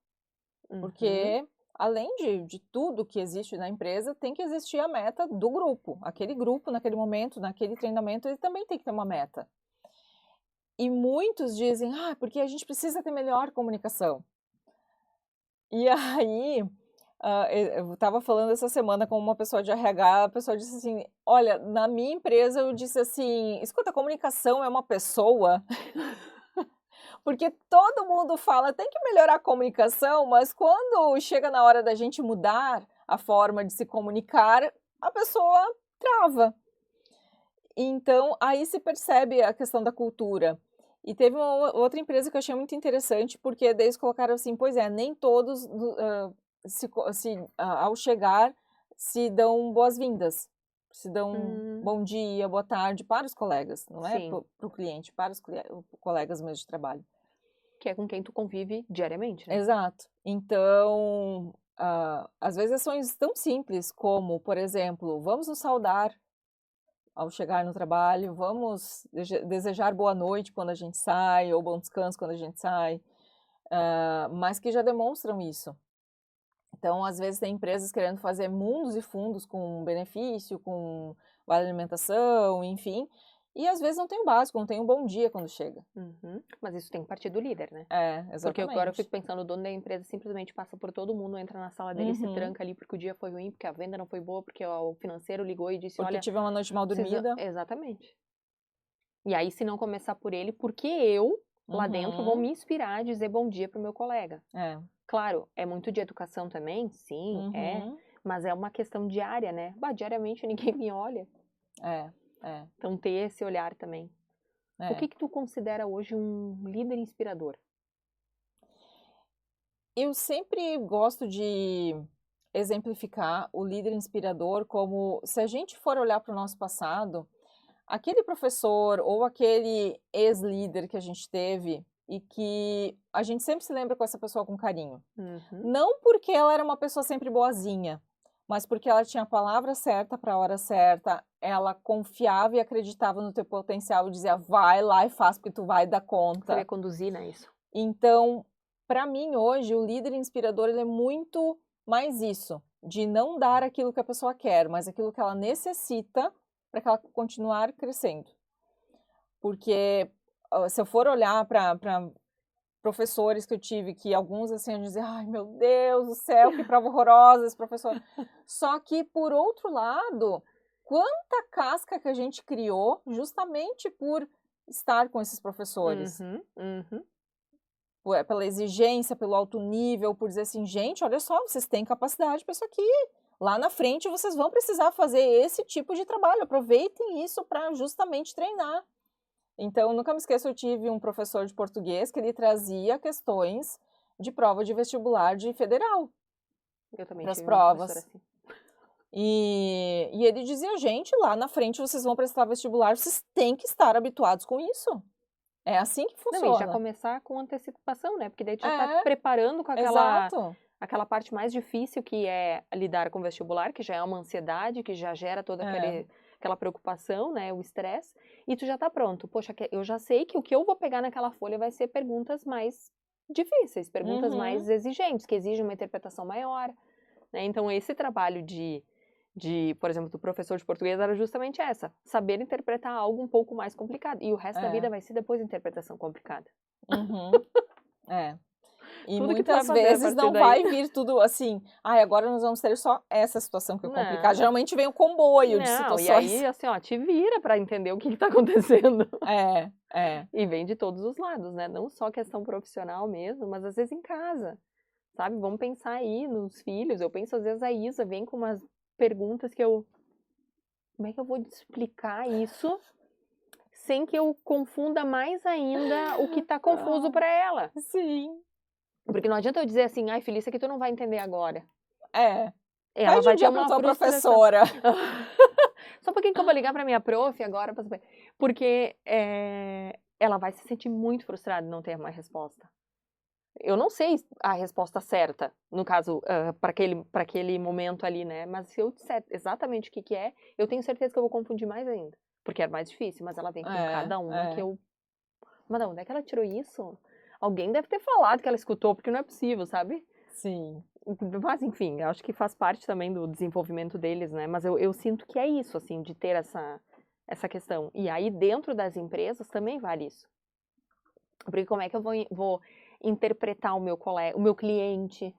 Porque, além de tudo que existe na empresa, tem que existir a meta do grupo. Aquele grupo, naquele momento, naquele treinamento, ele também tem que ter uma meta. E muitos dizem, porque a gente precisa ter melhor comunicação. E aí, eu estava falando essa semana com uma pessoa de RH, a pessoa disse assim, olha, na minha empresa eu disse assim, escuta, a comunicação é uma pessoa... Porque todo mundo fala, tem que melhorar a comunicação, mas quando chega na hora da gente mudar a forma de se comunicar, a pessoa trava. Então, aí se percebe a questão da cultura. E teve uma outra empresa que eu achei muito interessante, porque daí eles colocaram assim, pois é, nem todos, ao chegar, se dão boas-vindas. Se dão bom dia, boa tarde para os colegas, não é para o cliente, para os colegas mesmo de trabalho. Que é com quem tu convive diariamente, né? Exato. Então, às vezes ações tão simples como, por exemplo, vamos nos saudar ao chegar no trabalho, vamos desejar boa noite quando a gente sai, ou bom descanso quando a gente sai, mas que já demonstram isso. Então, às vezes tem empresas querendo fazer mundos e fundos com benefício, com vale alimentação, enfim, e às vezes não tem o básico, não tem um bom dia quando chega. Mas isso tem que partir do líder, né? Exatamente. Porque agora eu fico pensando, o dono da empresa simplesmente passa por todo mundo, entra na sala dele, se tranca ali porque o dia foi ruim, porque a venda não foi boa, porque o financeiro ligou e disse, olha... Porque tive uma noite mal dormida. Exatamente. E aí, se não começar por ele, porque eu, lá dentro, vou me inspirar a dizer bom dia pro meu colega. Claro, é muito de educação também, sim, mas é uma questão diária, né? Diariamente ninguém me olha. Então, ter esse olhar também. O que tu considera hoje um líder inspirador? Eu sempre gosto de exemplificar o líder inspirador como, se a gente for olhar para o nosso passado, aquele professor ou aquele ex-líder que a gente teve e que a gente sempre se lembra com essa pessoa com carinho. Não porque ela era uma pessoa sempre boazinha, mas porque ela tinha a palavra certa para a hora certa, ela confiava e acreditava no teu potencial e dizia, vai lá e faz porque tu vai dar conta. Você ia conduzir, né, isso? Então, para mim hoje, o líder inspirador ele é muito mais isso, de não dar aquilo que a pessoa quer, mas aquilo que ela necessita para que ela continuar crescendo. Porque se eu for olhar para professores que eu tive, que alguns assim, eu dizia, ai meu Deus do céu, que prova horrorosa esse professor. Só que, por outro lado, quanta casca que a gente criou justamente por estar com esses professores. Pela exigência, pelo alto nível, por dizer assim, gente, olha só, vocês têm capacidade para isso aqui. Lá na frente vocês vão precisar fazer esse tipo de trabalho, aproveitem isso para justamente treinar. Então, nunca me esqueço, eu tive um professor de português que ele trazia questões de prova de vestibular de federal. Eu também para as tive uma provas. professora assim. E ele dizia, gente, lá na frente vocês vão prestar vestibular, vocês têm que estar habituados com isso. É assim que Não, e funciona. já começar com antecipação, né? Porque daí tu já É, tá te preparando com Exato. aquela parte mais difícil que é lidar com o vestibular, que já é uma ansiedade, que já gera toda aquela preocupação, né? O estresse. E tu já tá pronto. Poxa, eu já sei que o que eu vou pegar naquela folha vai ser perguntas mais difíceis, perguntas mais exigentes, que exigem uma interpretação maior. Né? Então, esse trabalho por exemplo, do professor de português era justamente essa, saber interpretar algo um pouco mais complicado. E o resto da vida vai ser depois interpretação complicada. E Tudo que tu vai muitas fazer a vezes partir não daí. vai vir tudo assim, agora nós vamos ter só essa situação que é complicada. Geralmente vem um comboio de situações. E aí, assim, ó, te vira pra entender o que tá acontecendo. É. E vem de todos os lados, né? Não só questão profissional mesmo, mas às vezes em casa, sabe? Vamos pensar aí nos filhos. Eu penso, às vezes, a Isa vem com umas perguntas que como é que eu vou explicar isso sem que eu confunda mais ainda o que tá confuso pra ela? Sim. Porque não adianta eu dizer assim, ai, Felícia, que tu não vai entender agora. Ela Pede vai ter uma professora. Só um pouquinho que eu vou ligar pra minha prof agora pra saber. Porque ela vai se sentir muito frustrada de não ter uma resposta. Eu não sei a resposta certa, no caso, para aquele momento ali, né? Mas se eu disser exatamente o que é, eu tenho certeza que eu vou confundir mais ainda. Porque é mais difícil, mas ela vem com cada uma que eu... Mas de onde é que ela tirou isso? Alguém deve ter falado que ela escutou, porque não é possível, sabe? Sim. Mas, enfim, acho que faz parte também do desenvolvimento deles, né? Mas eu sinto que é isso, assim, de ter essa questão. E aí, dentro das empresas, também vale isso. Porque como é que eu vou interpretar o meu colega, o meu cliente?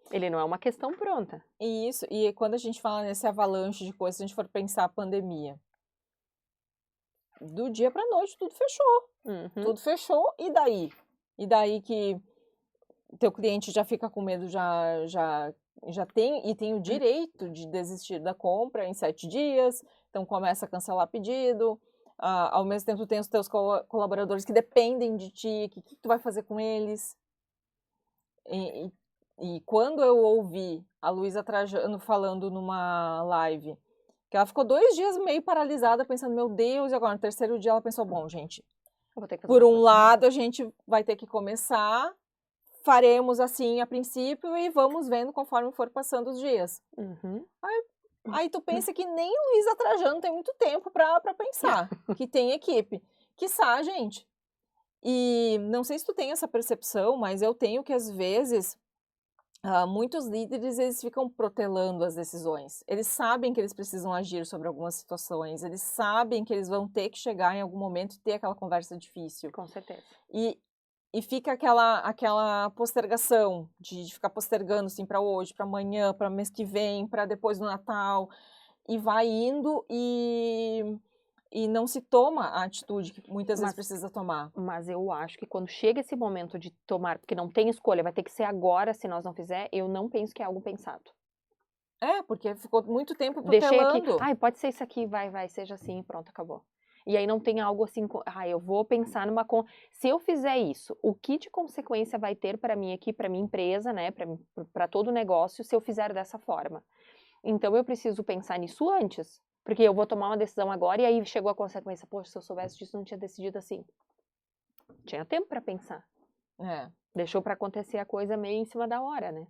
Ele não é uma questão pronta. Isso, e quando a gente fala nesse avalanche de coisas, se a gente for pensar a pandemia, do dia pra noite tudo fechou. Tudo fechou, e daí? E daí que teu cliente já fica com medo, já tem o direito de desistir da compra em 7 dias, então começa a cancelar pedido, ao mesmo tempo tem os teus colaboradores que dependem de ti, o que tu vai fazer com eles? E quando eu ouvi a Luísa Trajano falando numa live, que ela ficou 2 dias meio paralisada, pensando, meu Deus, e agora no terceiro dia ela pensou, bom, gente, por um lado a gente vai ter que começar, faremos assim a princípio e vamos vendo conforme for passando os dias. Aí tu pensa que nem Luísa Trajano tem muito tempo pra pensar, que tem equipe. Quiçá, gente. E não sei se tu tem essa percepção, mas eu tenho que às vezes... muitos líderes, eles ficam protelando as decisões. Eles sabem que eles precisam agir sobre algumas situações, eles sabem que eles vão ter que chegar em algum momento e ter aquela conversa difícil. Com certeza. E fica aquela postergação, de ficar postergando assim para hoje, para amanhã, para mês que vem, para depois do Natal, e vai indo e não se toma a atitude que muitas vezes precisa tomar. Mas eu acho que quando chega esse momento de tomar, porque não tem escolha, vai ter que ser agora, se nós não fizer, eu não penso que é algo pensado. Porque ficou muito tempo protelando. Deixei aqui, pode ser isso aqui, vai, seja assim, pronto, acabou. E aí não tem algo assim, eu vou pensar se eu fizer isso, o que de consequência vai ter para mim aqui, para minha empresa, né, para todo o negócio, se eu fizer dessa forma. Então eu preciso pensar nisso antes. Porque eu vou tomar uma decisão agora e aí chegou a consequência. Poxa, se eu soubesse disso, não tinha decidido assim. Tinha tempo para pensar. Deixou para acontecer a coisa meio em cima da hora, né?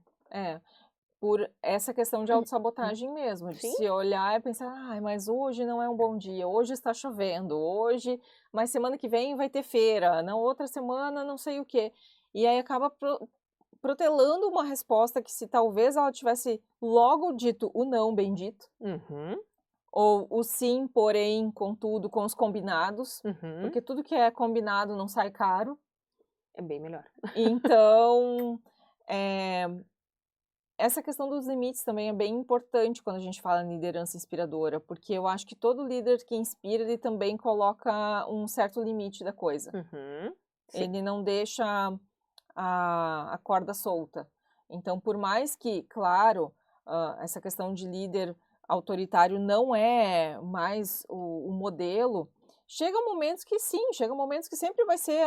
Por essa questão de autossabotagem mesmo. De se olhar e pensar, mas hoje não é um bom dia, hoje está chovendo, mas semana que vem vai ter feira, na outra semana não sei o quê. E aí acaba protelando uma resposta que se talvez ela tivesse logo dito o não bendito, ou o sim, porém, contudo, com os combinados, porque tudo que é combinado não sai caro. É bem melhor. Então, essa questão dos limites também é bem importante quando a gente fala em liderança inspiradora, porque eu acho que todo líder que inspira, ele também coloca um certo limite da coisa. Sim. Ele não deixa a corda solta. Então, por mais que, claro, essa questão de líder autoritário não é mais o modelo, chega momentos que sim, chega momentos que sempre vai ser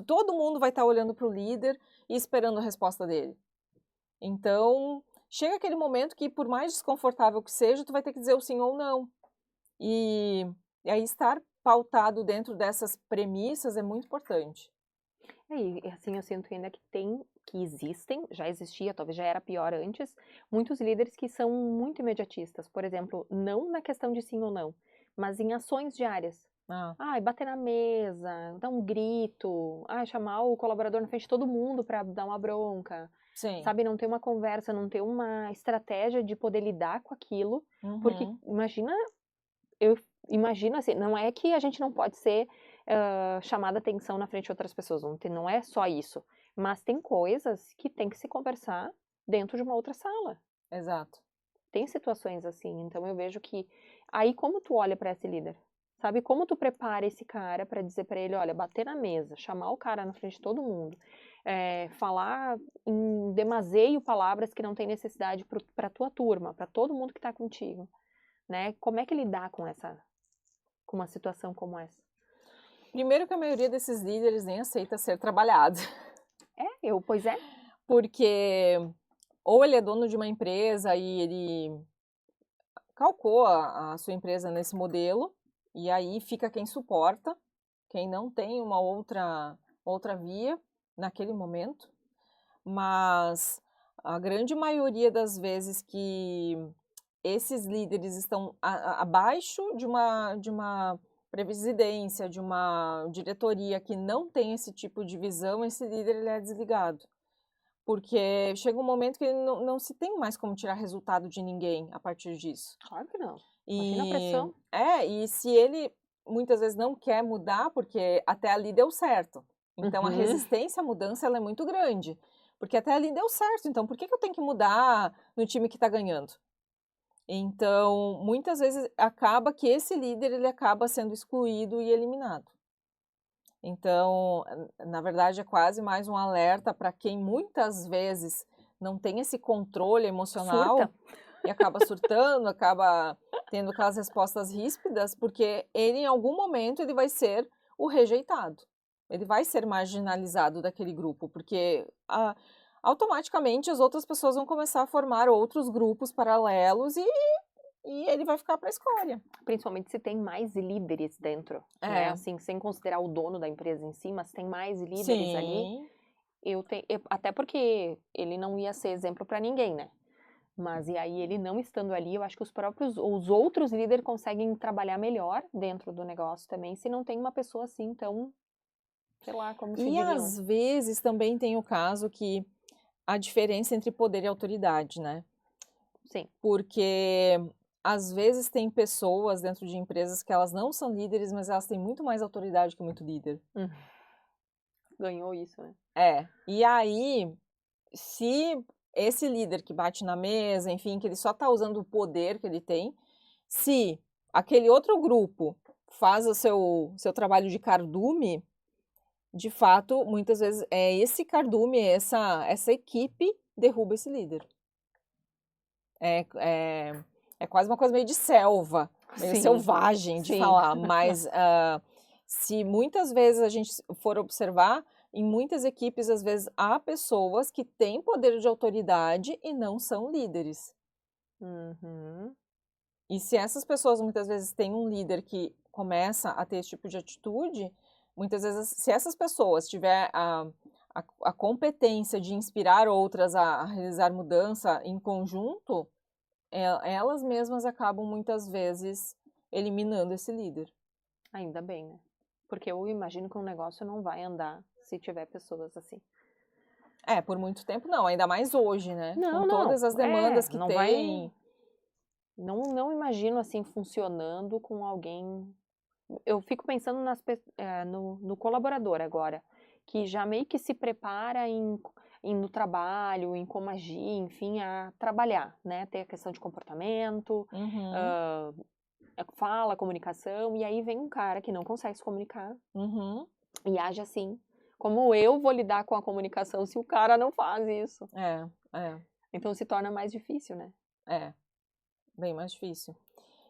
todo mundo vai estar olhando para o líder e esperando a resposta dele. Então, chega aquele momento que, por mais desconfortável que seja, tu vai ter que dizer o sim ou não. E aí estar pautado dentro dessas premissas é muito importante. E assim, eu sinto ainda que existem, já existia, talvez já era pior antes, muitos líderes que são muito imediatistas. Por exemplo, não na questão de sim ou não, mas em ações diárias. Ah, Ai, bater na mesa, dar um grito, chamar o colaborador na frente de todo mundo para dar uma bronca. sim. Sabe, não ter uma conversa, não ter uma estratégia de poder lidar com aquilo, porque Uhum. eu imagino assim, não é que a gente não pode ser chamada atenção na frente de outras pessoas, não é só isso, mas tem coisas que tem que se conversar dentro de uma outra sala. Exato. Tem situações assim, então eu vejo que aí como tu olha para esse líder? Sabe como tu prepara esse cara para dizer para ele, olha, bater na mesa, chamar o cara na frente de todo mundo, falar em demaseio palavras que não tem necessidade para tua turma, para todo mundo que está contigo, né? Como é que lidar com uma situação como essa? Primeiro que a maioria desses líderes nem aceita ser trabalhado, Pois é. porque ou ele é dono de uma empresa e ele calcou a sua empresa nesse modelo, e aí fica quem suporta, quem não tem uma outra via naquele momento, mas a grande maioria das vezes que esses líderes estão abaixo de uma presidência, de uma diretoria que não tem esse tipo de visão, esse líder ele é desligado. Porque chega um momento que ele não se tem mais como tirar resultado de ninguém a partir disso. Claro que não. Imagina a E pressão. e se ele muitas vezes não quer mudar, porque até ali deu certo. Então a Uhum. resistência à mudança ela é muito grande. Porque até ali deu certo, então por que eu tenho que mudar no time que está ganhando? Então, muitas vezes acaba que esse líder ele acaba sendo excluído e eliminado. Então, na verdade, é quase mais um alerta para quem muitas vezes não tem esse controle emocional Surta. e acaba surtando, acaba tendo aquelas respostas ríspidas, porque ele em algum momento ele vai ser o rejeitado. Ele vai ser marginalizado daquele grupo, porque automaticamente as outras pessoas vão começar a formar outros grupos paralelos e ele vai ficar para a escória. Principalmente se tem mais líderes dentro, né? É, Assim, sem considerar o dono da empresa em si, mas tem mais líderes ali. sim, Até porque ele não ia ser exemplo para ninguém, né? Mas e aí ele não estando ali, eu acho que os outros líderes conseguem trabalhar melhor dentro do negócio também, se não tem uma pessoa assim tão, sei lá, como se e diriam. às vezes também tem o caso que a diferença entre poder e autoridade, né? Sim. Porque às vezes tem pessoas dentro de empresas que elas não são líderes, mas elas têm muito mais autoridade que muito líder. Hum, Ganhou isso, né? E aí, se esse líder que bate na mesa, enfim, que ele só está usando o poder que ele tem, se aquele outro grupo faz o seu trabalho de cardume, de fato, muitas vezes é esse cardume, essa equipe derruba esse líder. É quase uma coisa meio de selva, meio Sim, selvagem de sim. falar, mas se muitas vezes a gente for observar, em muitas equipes, às vezes, há pessoas que têm poder de autoridade e não são líderes. Uhum. E se essas pessoas muitas vezes têm um líder que começa a ter esse tipo de atitude, muitas vezes, se essas pessoas tiver a competência de inspirar outras a realizar mudança em conjunto, elas mesmas acabam muitas vezes eliminando esse líder. Ainda bem, né? Porque eu imagino que um negócio não vai andar se tiver pessoas assim. Por muito tempo não, ainda mais hoje, né? Com Não, não. todas as demandas que Não vai. tem. Não imagino assim funcionando com alguém. Eu fico pensando no colaborador agora, que já meio que se prepara no trabalho, em como agir, enfim, a trabalhar, né? Ter a questão de comportamento, fala, comunicação, e aí vem um cara que não consegue se comunicar e age assim. Como eu vou lidar com a comunicação se o cara não faz isso? Então se torna mais difícil, né? Bem mais difícil.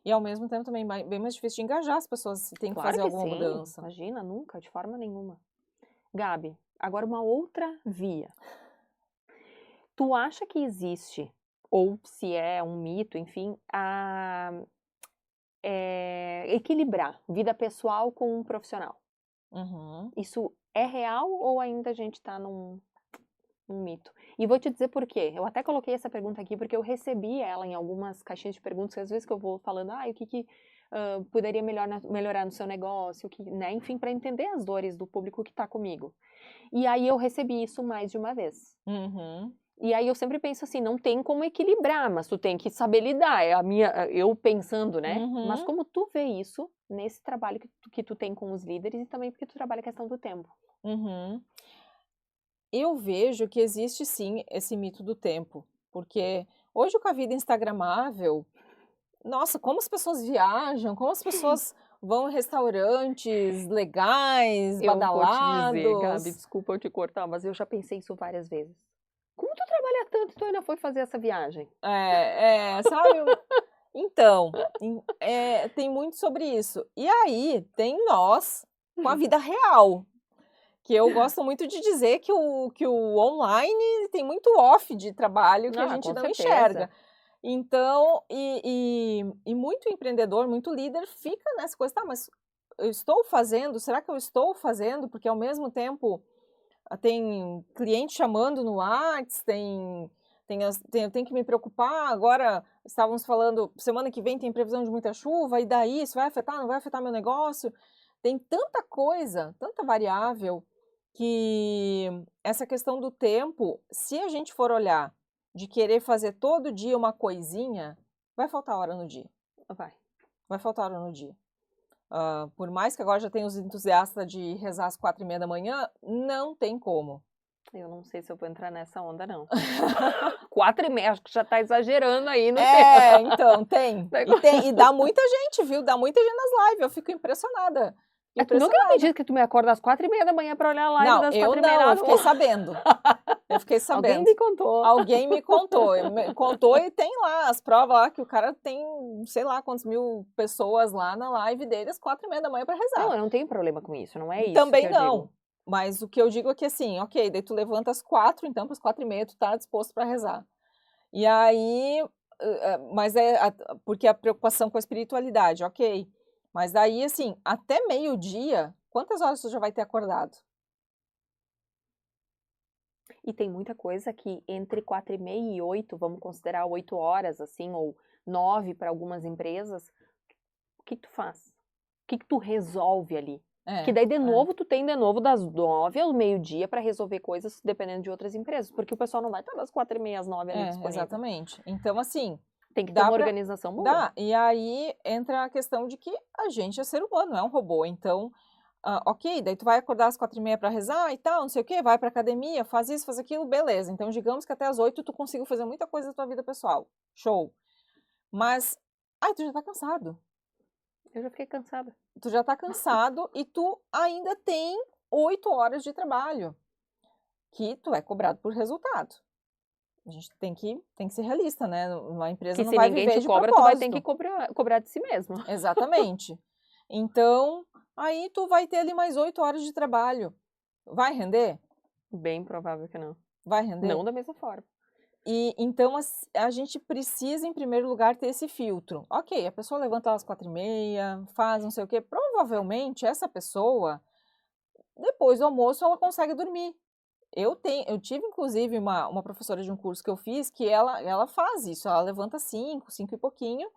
E ao mesmo tempo também bem mais difícil de engajar as pessoas se tem que fazer alguma mudança. Imagina, nunca, de forma nenhuma. Gabi, agora uma outra via. Tu acha que existe, ou se é um mito, enfim, equilibrar vida pessoal com um profissional? Isso é real ou ainda a gente tá num mito? E vou te dizer por quê. Eu até coloquei essa pergunta aqui porque eu recebi ela em algumas caixinhas de perguntas, às vezes que eu vou falando, o que poderia melhorar no seu negócio, né? Enfim, para entender as dores do público que está comigo. E aí eu recebi isso mais de uma vez. E aí eu sempre penso assim, não tem como equilibrar, mas tu tem que saber lidar. Eu pensando, né? Mas como tu vê isso nesse trabalho que tu tem com os líderes e também porque tu trabalha a questão do tempo? Eu vejo que existe sim esse mito do tempo, porque hoje com a vida instagramável, nossa, como as pessoas viajam, como as pessoas vão em restaurantes legais, badalados. Eu vou te dizer, Gabi, desculpa eu te cortar, mas eu já pensei isso várias vezes. Como tu trabalha tanto e tu ainda foi fazer essa viagem? Sabe? Então, tem muito sobre isso. E aí, tem nós com a vida real, que eu gosto muito de dizer que o online tem muito off de trabalho que a gente não enxerga. Então, e muito empreendedor, muito líder fica nessa coisa, mas eu estou fazendo, será que eu estou fazendo? Porque ao mesmo tempo tem cliente chamando no WhatsApp, tem que me preocupar. Agora estávamos falando, semana que vem tem previsão de muita chuva, e daí isso vai afetar, não vai afetar meu negócio? Tem tanta coisa, tanta variável, que essa questão do tempo, se a gente for olhar de querer fazer todo dia uma coisinha, vai faltar hora no dia. Vai faltar hora no dia. Por mais que agora já tenha os entusiastas de rezar às 4:30 da manhã, não tem como. Eu não sei se eu vou entrar nessa onda, não. 4:30, acho que já tá exagerando aí no tempo. Então, tem. E dá muita gente, viu? Dá muita gente nas lives, eu fico impressionada. Tu nunca me disse que tu me acorda às 4:30 da manhã pra olhar a live das 4:30 da manhã? Eu fiquei sabendo. Eu fiquei sabendo. Alguém me contou. Alguém me contou e tem lá as provas lá que o cara tem, sei lá quantas mil pessoas lá na live dele às 4:30 da manhã pra rezar. Não, eu não tenho problema com isso, não é isso Também que eu não. digo. Mas o que eu digo é que assim, ok, daí tu levanta às 4, então pras 4:30 tu tá disposto pra rezar. E aí, mas porque a preocupação com a espiritualidade, ok. Mas daí, assim, até meio-dia, quantas horas tu já vai ter acordado? E tem muita coisa que entre 4:30 e 8, vamos considerar 8 horas, assim, ou 9 para algumas empresas, o que tu faz? O que tu resolve ali? Que daí, de novo, tu tem de novo das 9 ao meio-dia para resolver coisas dependendo de outras empresas, porque o pessoal não vai estar das 4:30 às 9 ali disponível. Exatamente. Então, assim... Tem que ter uma organização boa. E aí entra a questão de que a gente é ser humano, não é um robô. Então, ok, daí tu vai acordar às 4:30 para rezar e tal, não sei o quê, vai pra academia, faz isso, faz aquilo, beleza. Então, digamos que até às 8 tu consiga fazer muita coisa da tua vida pessoal. Show. Mas, tu já tá cansado. Eu já fiquei cansada. Tu já tá cansado e tu ainda tem 8 horas de trabalho, que tu é cobrado por resultado. A gente tem que ser realista, né? Uma empresa não vai viver de propósito. Se ninguém te cobra, tu vai ter que cobrar de si mesmo. Exatamente. Então, aí tu vai ter ali mais 8 horas de trabalho. Vai render? Bem provável que não. Vai render? Não da mesma forma. E então a gente precisa, em primeiro lugar, ter esse filtro. Ok, a pessoa levanta às 4:30, faz não sei o quê. Provavelmente essa pessoa, depois do almoço, ela consegue dormir. Eu tive, inclusive, uma professora de um curso que eu fiz que ela faz isso. Ela levanta 5 e pouquinho,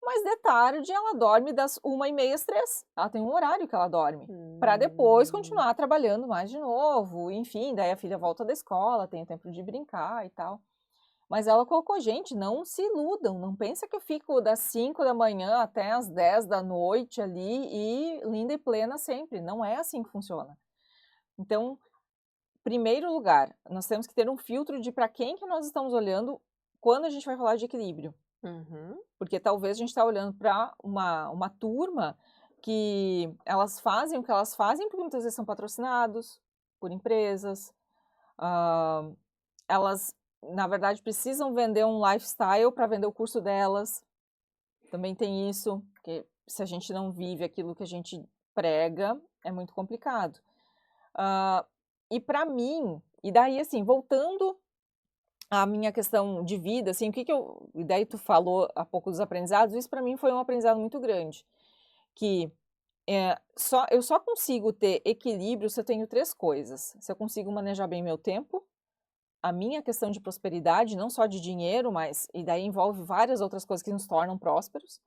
mas de tarde ela dorme das 1:30 às 3. Ela tem um horário que ela dorme, para depois continuar trabalhando mais de novo. Enfim, daí a filha volta da escola, tem o tempo de brincar e tal. Mas ela colocou, gente, não se iludam, não pensa que eu fico das 5 da manhã até as 10 da noite ali e linda e plena sempre. Não é assim que funciona. Então, primeiro lugar, nós temos que ter um filtro de para quem que nós estamos olhando quando a gente vai falar de equilíbrio. Porque talvez a gente está olhando para uma turma que elas fazem o que elas fazem porque muitas vezes são patrocinados por empresas. Elas, na verdade, precisam vender um lifestyle para vender o curso delas. Também tem isso, porque se a gente não vive aquilo que a gente prega, é muito complicado. E para mim, e daí assim, voltando à minha questão de vida, assim, e daí tu falou há pouco dos aprendizados, isso para mim foi um aprendizado muito grande, que eu só consigo ter equilíbrio se eu tenho 3 coisas. Se eu consigo manejar bem meu tempo, a minha questão de prosperidade, não só de dinheiro, mas, e daí envolve várias outras coisas que nos tornam prósperos,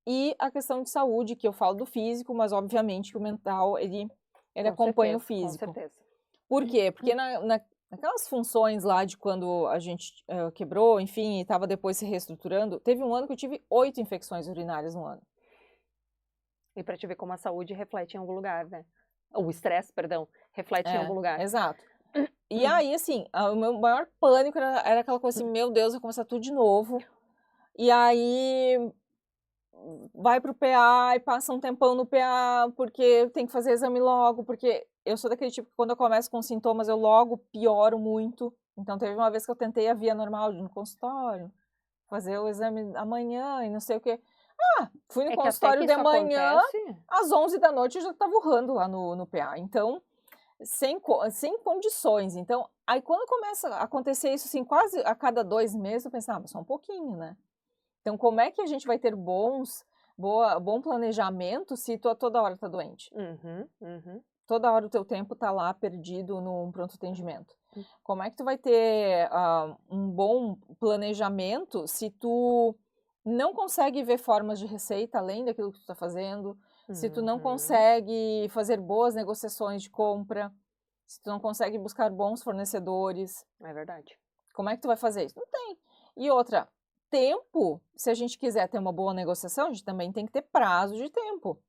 e a questão de saúde, que eu falo do físico, mas obviamente que o mental, ele acompanha o físico. Com certeza. Por quê? Porque naquelas funções lá de quando a gente quebrou, enfim, e estava depois se reestruturando, teve um ano que eu tive 8 infecções urinárias no ano. E para te ver como a saúde reflete em algum lugar, né? O estresse, perdão, reflete em algum lugar. Exato. E aí, assim, o meu maior pânico era aquela coisa assim, meu Deus, vai começar tudo de novo. E aí vai pro PA e passa um tempão no PA porque tem que fazer exame logo, porque eu sou daquele tipo que quando eu começo com sintomas eu logo pioro muito. Então teve uma vez que eu tentei a via normal de ir no consultório, fazer o exame amanhã e não sei o quê. Fui no consultório de manhã, às 11 da noite eu já estava urrando lá no PA. Então, sem condições. Então, aí quando começa a acontecer isso assim, quase a cada 2 meses, eu pensava, mas só um pouquinho, né? Então, como é que a gente vai ter bom planejamento se tu toda hora tá doente? Toda hora o teu tempo tá lá perdido num pronto atendimento. Como é que tu vai ter um bom planejamento se tu não consegue ver formas de receita além daquilo que tu tá fazendo, se tu não consegue fazer boas negociações de compra, se tu não consegue buscar bons fornecedores? É verdade. Como é que tu vai fazer isso? Não tem. E outra, tempo, se a gente quiser ter uma boa negociação, a gente também tem que ter prazo de tempo.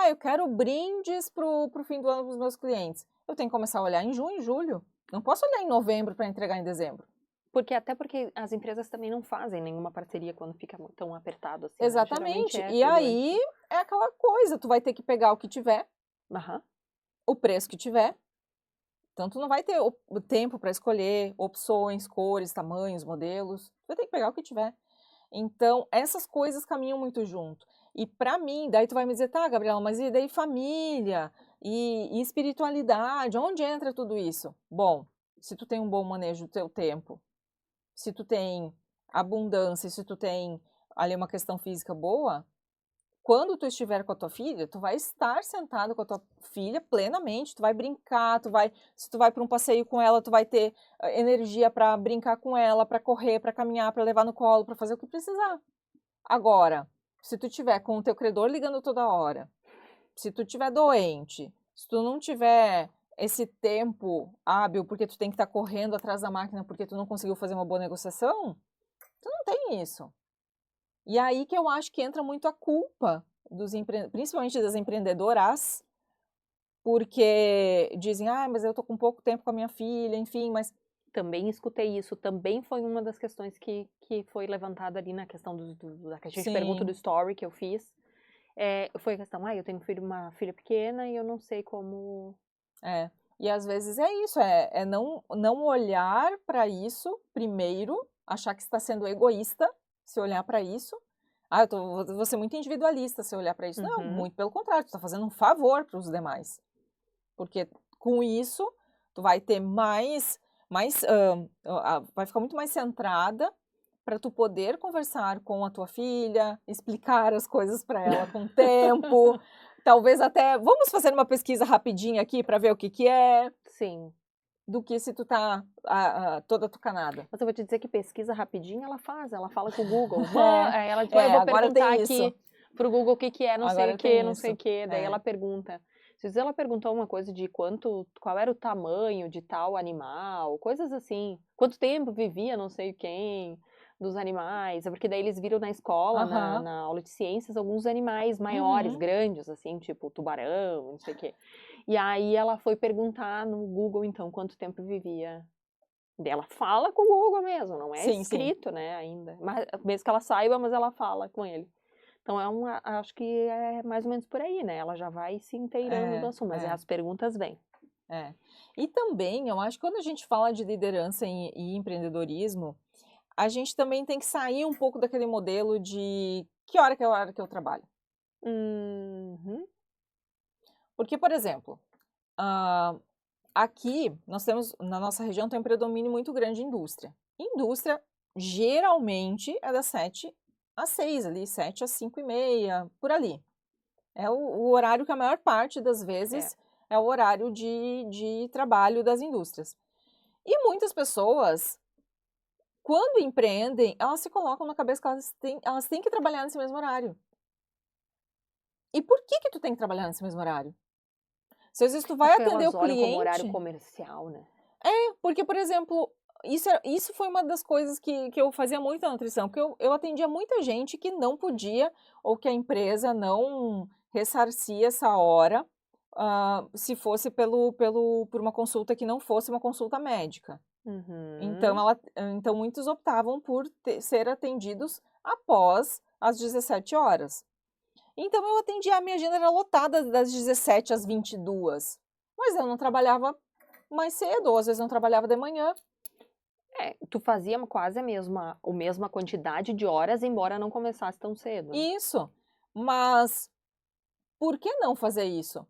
Eu quero brindes pro fim do ano para os meus clientes. Eu tenho que começar a olhar em junho e julho. Não posso olhar em novembro para entregar em dezembro. Até porque as empresas também não fazem nenhuma parceria quando fica tão apertado assim. Exatamente. E aí é aquela coisa, tu vai ter que pegar o que tiver, o preço que tiver. Então, tu não vai ter o tempo para escolher opções, cores, tamanhos, modelos. Tu vai ter que pegar o que tiver. Então, essas coisas caminham muito junto. E para mim, daí tu vai me dizer, tá, Gabriela, mas e daí família e espiritualidade? Onde entra tudo isso? Bom, se tu tem um bom manejo do teu tempo, se tu tem abundância, se tu tem ali uma questão física boa, quando tu estiver com a tua filha, tu vai estar sentado com a tua filha plenamente, tu vai brincar, se tu vai para um passeio com ela, tu vai ter energia para brincar com ela, para correr, para caminhar, para levar no colo, para fazer o que precisar. Agora, se tu tiver com o teu credor ligando toda hora, se tu tiver doente, se tu não tiver esse tempo hábil porque tu tem que estar correndo atrás da máquina porque tu não conseguiu fazer uma boa negociação, tu não tem isso. E aí que eu acho que entra muito a culpa, principalmente das empreendedoras, porque dizem, mas eu tô com pouco tempo com a minha filha, enfim, mas... Também escutei isso, também foi uma das questões que foi levantada ali na questão da que a gente pergunta do story que eu fiz. Foi a questão, eu tenho uma filha pequena e eu não sei como... E às vezes é isso, não olhar para isso primeiro, achar que está sendo egoísta, se olhar para isso. Vou ser muito individualista se olhar para isso. Não, muito pelo contrário, tu está fazendo um favor para os demais. Porque com isso, tu vai ter vai ficar muito mais centrada para tu poder conversar com a tua filha, explicar as coisas para ela com tempo. Talvez até, vamos fazer uma pesquisa rapidinha aqui para ver o que é. Sim. Do que se tu tá toda tucanada. Mas eu vou te dizer que pesquisa rapidinho ela fala com o Google. Ela diz, eu vou perguntar aqui pro Google o que é, não sei o que. Daí ela pergunta. Às vezes ela perguntou uma coisa de qual era o tamanho de tal animal, coisas assim. Quanto tempo vivia não sei quem. dos animais, porque daí eles viram na escola, Aham. na aula de ciências, alguns animais maiores, Uhum. grandes, assim, tipo tubarão, não sei o quê. E aí ela foi perguntar no Google, então, quanto tempo vivia. Daí ela fala com o Google mesmo, não é Sim, sim. escrito, né, ainda. Mas, mesmo que ela saiba, mas ela fala com ele. Então acho que é mais ou menos por aí, né, ela já vai se inteirando do É, assunto, mas é, as perguntas vêm. é. E também, eu acho que quando a gente fala de liderança e empreendedorismo, a gente também tem que sair um pouco daquele modelo de que hora que é a hora que eu trabalho. Uhum. Porque, por exemplo, ah, aqui nós temos, na nossa região, tem um predomínio muito grande de indústria. Indústria, geralmente, é das 7 às 6 ali, 7 às 5h30, por ali. É o horário que a maior parte das É. vezes é o horário de trabalho das indústrias. E muitas pessoas, quando empreendem, elas se colocam na cabeça que elas têm que trabalhar nesse mesmo horário. E por que que tu tem que trabalhar nesse mesmo horário? Se às vezes tu É vai porque atender elas o olham como horário cliente, comercial, né. porque, por exemplo, isso foi uma das coisas que eu fazia muito na nutrição, porque eu atendia muita gente que não podia, ou que a empresa não ressarcia essa hora, se fosse por uma consulta que não fosse uma consulta médica. Então, Uhum. então muitos optavam por ser atendidos após as 17 horas. Então eu atendia, a minha agenda era lotada das 17 às 22, mas eu não trabalhava mais cedo, ou às vezes não trabalhava de manhã. É, tu fazia quase a mesma quantidade de horas, embora não começasse tão cedo, né. Isso, mas por que não fazer isso?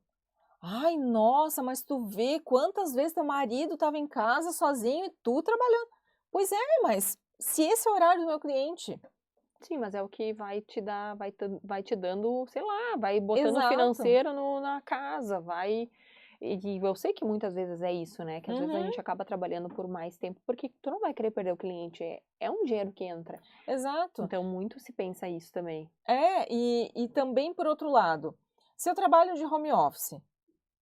Ai, nossa, mas tu vê quantas vezes teu marido estava em casa sozinho e tu trabalhando. Pois é, mas se esse é o horário do meu cliente. Sim, mas é o que vai te dar vai te dando, sei lá, vai botando o Exato. financeiro na casa, vai e eu sei que muitas vezes é isso, né, que às vezes a Uhum, gente acaba trabalhando por mais tempo, porque tu não vai querer perder o cliente, é um dinheiro que entra. exato. Então muito se pensa isso também. E também por outro lado, se eu trabalho de home office,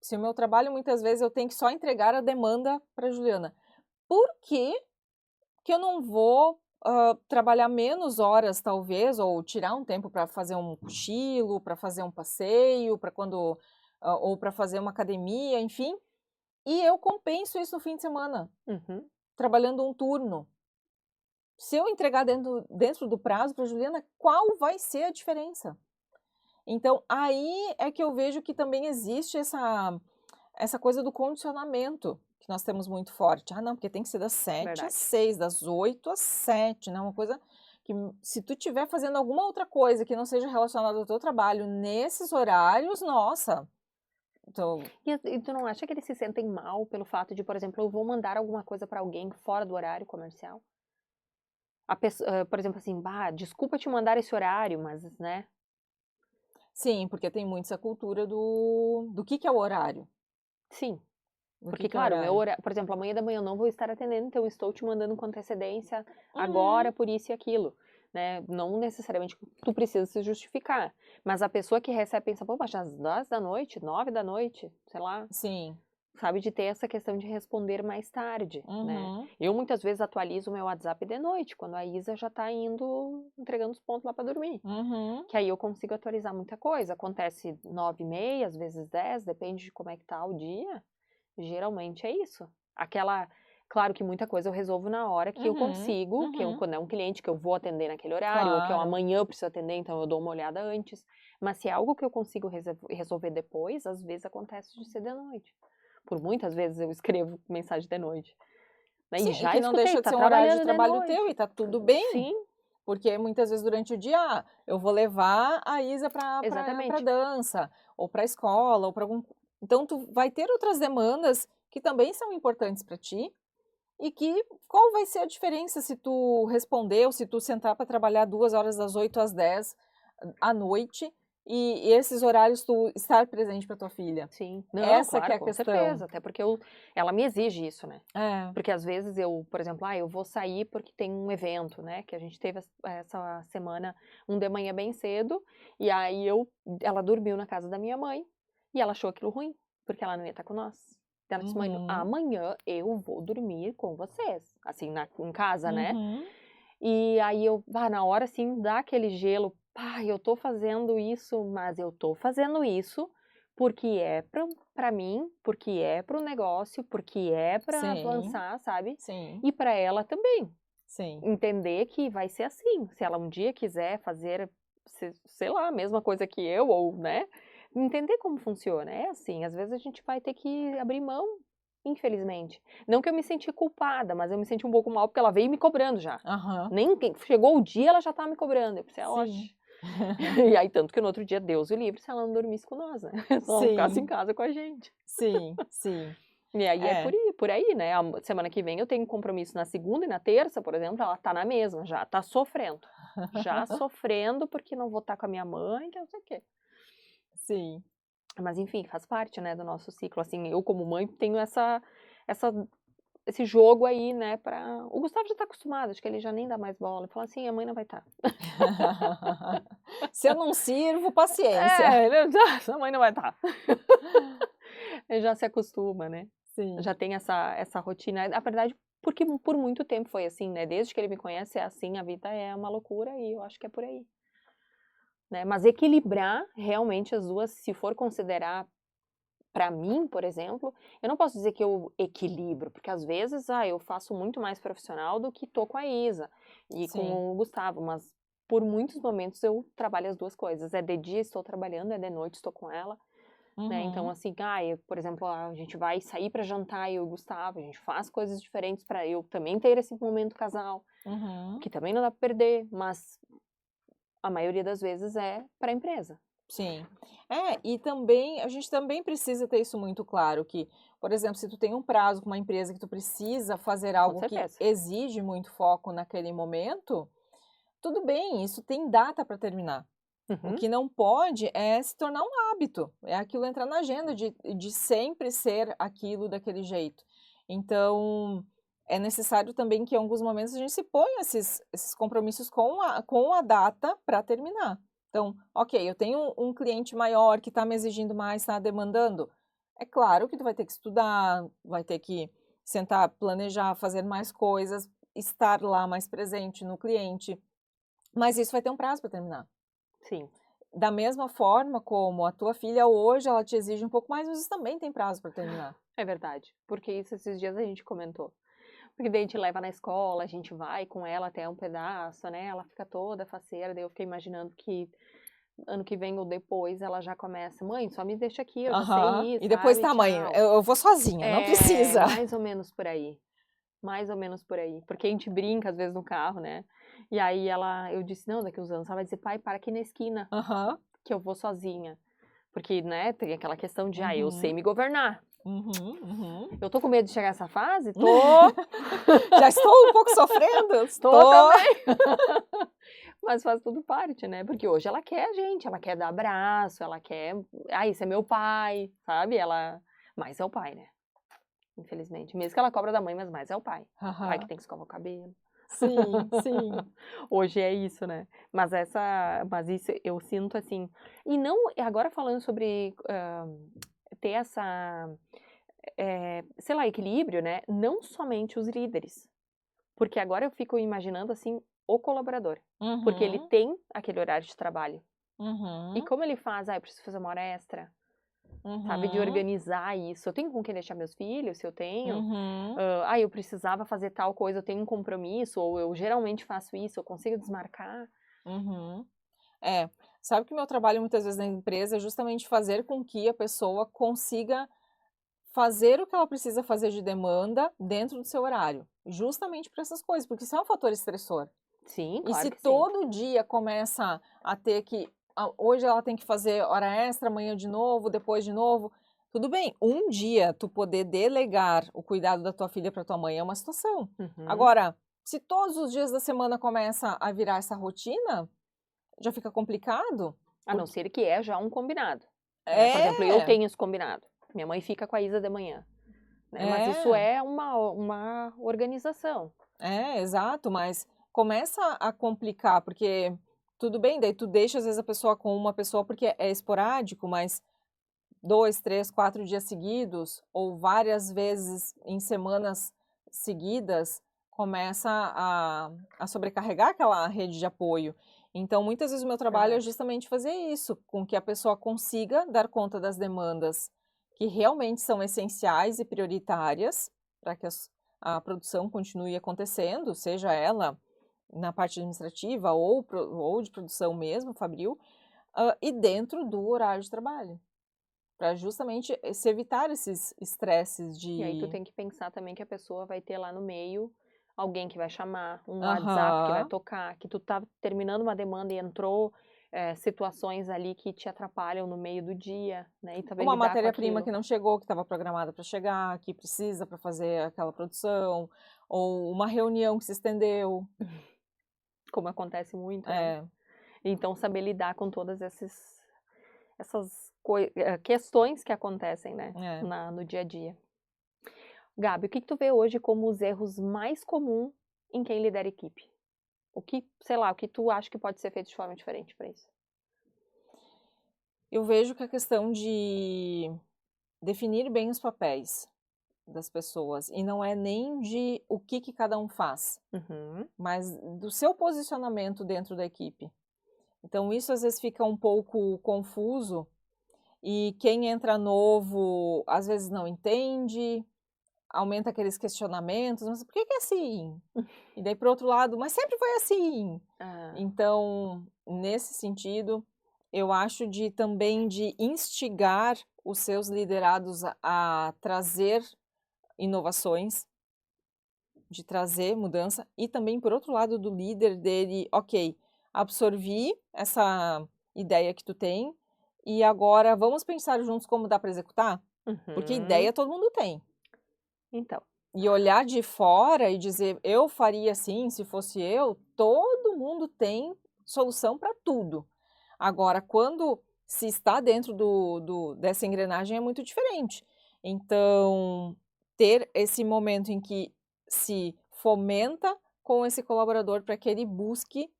se o meu trabalho muitas vezes eu tenho que só entregar a demanda para Juliana, por que que eu não vou, trabalhar menos horas talvez, ou tirar um tempo para fazer um cochilo, para fazer um passeio, para quando ou para fazer uma academia, enfim, e eu compenso isso no fim de semana, Uhum. trabalhando um turno. Se eu entregar dentro do prazo para Juliana, qual vai ser a diferença? Então, aí é que eu vejo que também existe essa coisa do condicionamento, que nós temos muito forte. "Ah, não, porque tem que ser das 7 às Verdade. 6, das 8 às 7, né, uma coisa que se tu estiver fazendo alguma outra coisa que não seja relacionada ao teu trabalho nesses horários, nossa, então E tu não acha que eles se sentem mal pelo fato de, por exemplo, eu vou mandar alguma coisa pra alguém fora do horário comercial? Por exemplo, assim: "Bah, desculpa te mandar esse horário, mas", né. sim, porque tem muito essa cultura do que é o horário, Sim, do porque que é o claro, o meu horário. horário, por exemplo, amanhã da manhã eu não vou estar atendendo, então eu estou te mandando com antecedência agora Uhum, por isso e aquilo, né. Não necessariamente tu precisa se justificar, mas a pessoa que recebe pensa: "Pô, mas às 10 da noite, 9 da noite", sei lá. sim. Sabe, de ter essa questão de responder mais tarde, né. Uhum, Eu muitas vezes atualizo o meu WhatsApp de noite, quando a Isa já tá indo entregando os pontos lá pra dormir, uhum. que aí eu consigo atualizar muita coisa. Acontece 9h30, às vezes 10, depende de como é que tá o dia, geralmente é isso. Aquela Claro que muita coisa eu resolvo na hora que eu Uhum, consigo, uhum. quando é um cliente que eu vou atender naquele horário, ou que eu Claro. amanhã eu preciso atender, então eu dou uma olhada antes. Mas se é algo que eu consigo resolver depois, às vezes acontece de ser de noite. Por muitas vezes eu escrevo mensagem de noite, né, e Sim, e já que não escutei: deixa de "Tá ser um horário de trabalhando de trabalho teu e noite". tá tudo bem, Sim, porque muitas vezes durante o dia, eu vou levar a Isa para exatamente. dança, ou para escola, ou para algum, então tu vai ter outras demandas que também são importantes para ti, e que qual vai ser a diferença se tu responder ou se tu sentar para trabalhar 2 horas das 8 às 10 à noite, e esses horários tu estar presente para tua filha. Sim. Não, Essa que claro, é a com questão. certeza, até porque ela me exige isso, né. É. Porque às vezes eu, por exemplo, eu vou sair porque tem um evento, né, que a gente teve essa semana um de manhã bem cedo, e aí ela dormiu na casa da minha mãe, e ela achou aquilo ruim, porque ela não ia estar com nós. Ela disse: "Mãe, Uhum. amanhã eu vou dormir com vocês", assim, em casa, né. Uhum. E aí na hora assim, dá aquele gelo, eu tô fazendo isso, mas eu tô fazendo isso porque é pra mim, porque é pro negócio, porque é pra Sim, avançar, sabe? sim, E pra ela também. sim. Entender que vai ser assim. Se ela um dia quiser fazer, sei lá, a mesma coisa que eu, ou, né? Entender como funciona. É assim, às vezes a gente vai ter que abrir mão, infelizmente. Não que eu me senti culpada, mas eu me senti um pouco mal porque ela veio me cobrando já. Aham, Nem chegou o dia, ela já tava me cobrando. Eu pensei, sim. oxe. E aí, tanto que no outro dia, Deus o livre, se ela não dormisse com nós, né? Se ela não ficasse em Sim, casa com a gente. sim, sim. E aí é É. por aí, né? A semana que vem eu tenho um compromisso na segunda e na terça, por exemplo, ela tá na mesma, já tá sofrendo. Já sofrendo porque não vou estar com a minha mãe, que não sei o quê. Sim. Mas enfim, faz parte, né, do nosso ciclo. Assim, eu como mãe tenho essa, esse jogo aí, né, pra... O Gustavo já tá acostumado, acho que ele já nem dá mais bola. Ele fala assim, a mãe não vai estar. Se eu não sirvo, paciência. É, a mãe não vai estar. Ele já se acostuma, né? Sim, Já tem essa rotina. Na verdade, porque por muito tempo foi assim, né? Desde que ele me conhece é assim, a vida é uma loucura e eu acho que é por aí, né? Mas equilibrar realmente as duas, se for considerar pra mim, por exemplo, eu não posso dizer que eu equilibro, porque às vezes, eu faço muito mais profissional do que tô com a Isa e sim. com o Gustavo, mas por muitos momentos eu trabalho as duas coisas. É de dia estou trabalhando, é de noite estou com ela. Né, então Uhum, assim, por exemplo, a gente vai sair para jantar, eu e o Gustavo, a gente faz coisas diferentes para eu também ter esse momento casal, uhum. que também não dá para perder, mas a maioria das vezes é para a empresa. Sim. É, e também, a gente também precisa ter isso muito claro, que, por exemplo, se tu tem um prazo com uma empresa que tu precisa fazer Com algo que certeza. exige muito foco naquele momento, tudo bem, isso tem data para terminar. O Uhum, que não pode é se tornar um hábito, é aquilo entrar na agenda de sempre ser aquilo daquele jeito. Então, é necessário também que em alguns momentos a gente se ponha esses compromissos com a data para terminar. Então, ok, eu tenho um cliente maior que está me exigindo mais, está demandando. É claro que tu vai ter que estudar, vai ter que sentar, planejar, fazer mais coisas, estar lá mais presente no cliente, mas isso vai ter um prazo para terminar. sim, Da mesma forma como a tua filha hoje, ela te exige um pouco mais, mas isso também tem prazo para terminar. é verdade, porque isso esses dias a gente comentou. Porque daí a gente leva na escola, a gente vai com ela até um pedaço, né? Ela fica toda faceira, daí eu fiquei imaginando que ano que vem ou depois ela já começa, mãe, só me deixa aqui, eu já Aham. sei ir, E depois, sabe? tá, mãe, Tchau. eu vou sozinha, não É, precisa. mais ou menos por aí. Mais ou menos por aí. Porque a gente brinca às vezes no carro, né? E aí eu disse, não, daqui uns anos ela vai dizer, pai, para aqui na esquina, Aham. que eu vou sozinha. Porque, né, tem aquela questão de, eu sei Uhum. me governar. Uhum. Uhum. Eu tô com medo de chegar nessa fase? Tô, Já estou um pouco sofrendo? tô Estou. também. Mas faz tudo parte, né? Porque hoje ela quer a gente, ela quer dar abraço, ela quer, esse é meu pai, sabe? Mas é o pai, né? Infelizmente. Mesmo que ela cobra da mãe, mas mais é o pai. O pai que Aham. tem que escovar o cabelo. Sim, sim. Hoje é isso, né. Mas isso eu sinto, assim, e não agora falando sobre, ter sei lá, equilíbrio, né, não somente os líderes, porque agora eu fico imaginando, assim, o colaborador, porque ele Uhum. tem aquele horário de trabalho, e Uhum. como ele faz: "Ah, eu preciso fazer uma hora extra", sabe, de Uhum. organizar isso. Eu tenho com quem deixar meus filhos, se eu tenho, Uhum. eu precisava fazer tal coisa, eu tenho um compromisso, ou eu geralmente faço isso, eu consigo desmarcar. Uhum. É, sabe que o meu trabalho muitas vezes na empresa é justamente fazer com que a pessoa consiga fazer o que ela precisa fazer de demanda dentro do seu horário, justamente para essas coisas, porque isso é um fator estressor. Sim, E claro se que sim. todo dia começa a ter que, hoje ela tem que fazer hora extra, amanhã de novo, depois de novo, tudo bem, um dia tu poder delegar o cuidado da tua filha para tua mãe é uma situação. Uhum. Agora, se todos os dias da semana começa a virar essa rotina, já fica complicado, A não porque ser que é já um combinado, né. Por exemplo, eu é, tenho esse combinado, minha mãe fica com a Isa de manhã, né, mas isso é. é uma organização. É, exato, mas começa a complicar, porque tudo bem, daí tu deixa às vezes a pessoa com uma pessoa porque é esporádico, mas 2, 3, 4 dias seguidos ou várias vezes em semanas seguidas, começa a sobrecarregar aquela rede de apoio. Então, muitas vezes o meu trabalho é justamente fazer isso, com que a pessoa consiga dar conta das demandas que realmente são essenciais e prioritárias para que a produção continue acontecendo, seja ela na parte administrativa ou de produção mesmo, fabril, e dentro do horário de trabalho, para justamente se evitar esses estresses de... E aí tu tem que pensar também que a pessoa vai ter lá no meio alguém que vai chamar, um WhatsApp que vai Aham. tocar, que tu tá terminando uma demanda e entrou situações ali que te atrapalham no meio do dia, né? E também Uma lidar com matéria-prima aquilo. que não chegou, que estava programada para chegar, que precisa para fazer aquela produção, ou uma reunião que se estendeu. Como acontece muito, né? É, Então, saber lidar com todas essas questões que acontecem, né, é. no dia a dia. Gabi, o que tu vê hoje como os erros mais comuns em quem lidera equipe? O que, sei lá, o que tu acha que pode ser feito de forma diferente para isso? Eu vejo que a questão de definir bem os papéis das pessoas, e não é nem de o que cada um faz, Uhum. mas do seu posicionamento dentro da equipe. Então, isso às vezes fica um pouco confuso, e quem entra novo às vezes não entende, aumenta aqueles questionamentos, mas por que é assim? E daí, por outro lado, mas sempre foi assim. Ah, Então, nesse sentido, eu acho também de instigar os seus liderados a trazer inovações, de trazer mudança, e também, por outro lado, do líder dele, ok, absorvi essa ideia que tu tem, e agora vamos pensar juntos como dá para executar? Porque uhum. ideia todo mundo tem. Então, E olhar de fora e dizer, eu faria assim, se fosse eu, todo mundo tem solução para tudo. Agora, quando se está dentro dessa engrenagem é muito diferente. Então, ter esse momento em que se fomenta com esse colaborador para que ele busque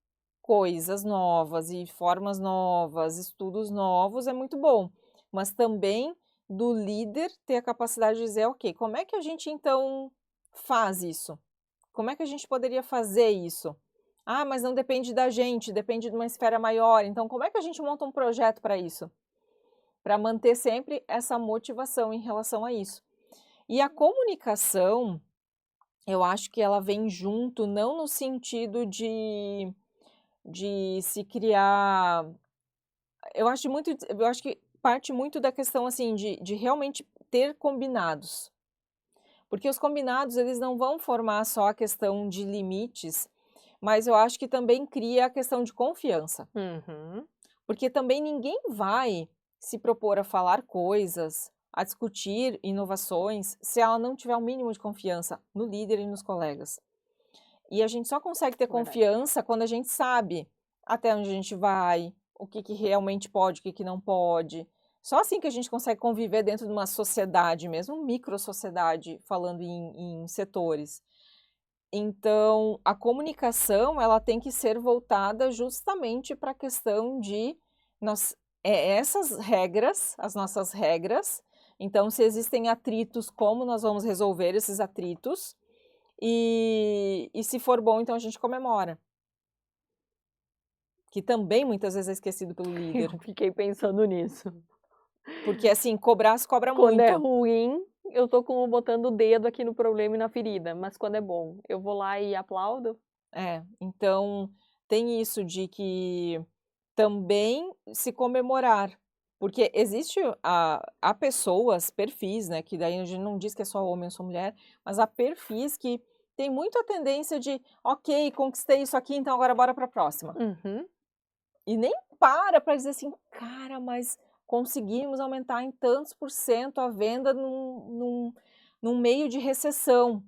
coisas novas e formas novas, estudos novos, é muito bom. Mas também do líder ter a capacidade de dizer, ok, como é que a gente então faz isso? Como é que a gente poderia fazer isso? Ah, mas não depende da gente, depende de uma esfera maior. Então, como é que a gente monta um projeto para isso? Para manter sempre essa motivação em relação a isso. E a comunicação, eu acho que ela vem junto, não no sentido de se criar. Eu acho que parte muito da questão assim de realmente ter combinados. Porque os combinados, eles não vão formar só a questão de limites, mas eu acho que também cria a questão de confiança. uhum. Porque também ninguém vai se propor a falar coisas, a discutir inovações, se ela não tiver o mínimo de confiança no líder e nos colegas. E a gente só consegue ter Verdade. confiança quando a gente sabe até onde a gente vai, o que realmente pode, o que não pode. Só assim que a gente consegue conviver dentro de uma sociedade mesmo, micro-sociedade, falando em setores. Então, a comunicação, ela tem que ser voltada justamente para a questão de essas regras, as nossas regras. Então, se existem atritos, como nós vamos resolver esses atritos? E se for bom, então a gente comemora. Que também muitas vezes é esquecido pelo líder. Eu fiquei pensando nisso. Porque assim, cobrar se cobra Quando é muito. ruim, eu tô botando o dedo aqui no problema e na ferida, mas quando é bom, eu vou lá e aplaudo. Então tem isso de que também se comemorar. Porque existe há pessoas, perfis, né? Que daí a gente não diz que é só homem ou só mulher, mas há perfis que tem muito a tendência de, ok, conquistei isso aqui, então agora bora para a próxima. Uhum. E nem para dizer assim, cara, mas conseguimos aumentar em tantos por cento a venda num meio de recessão.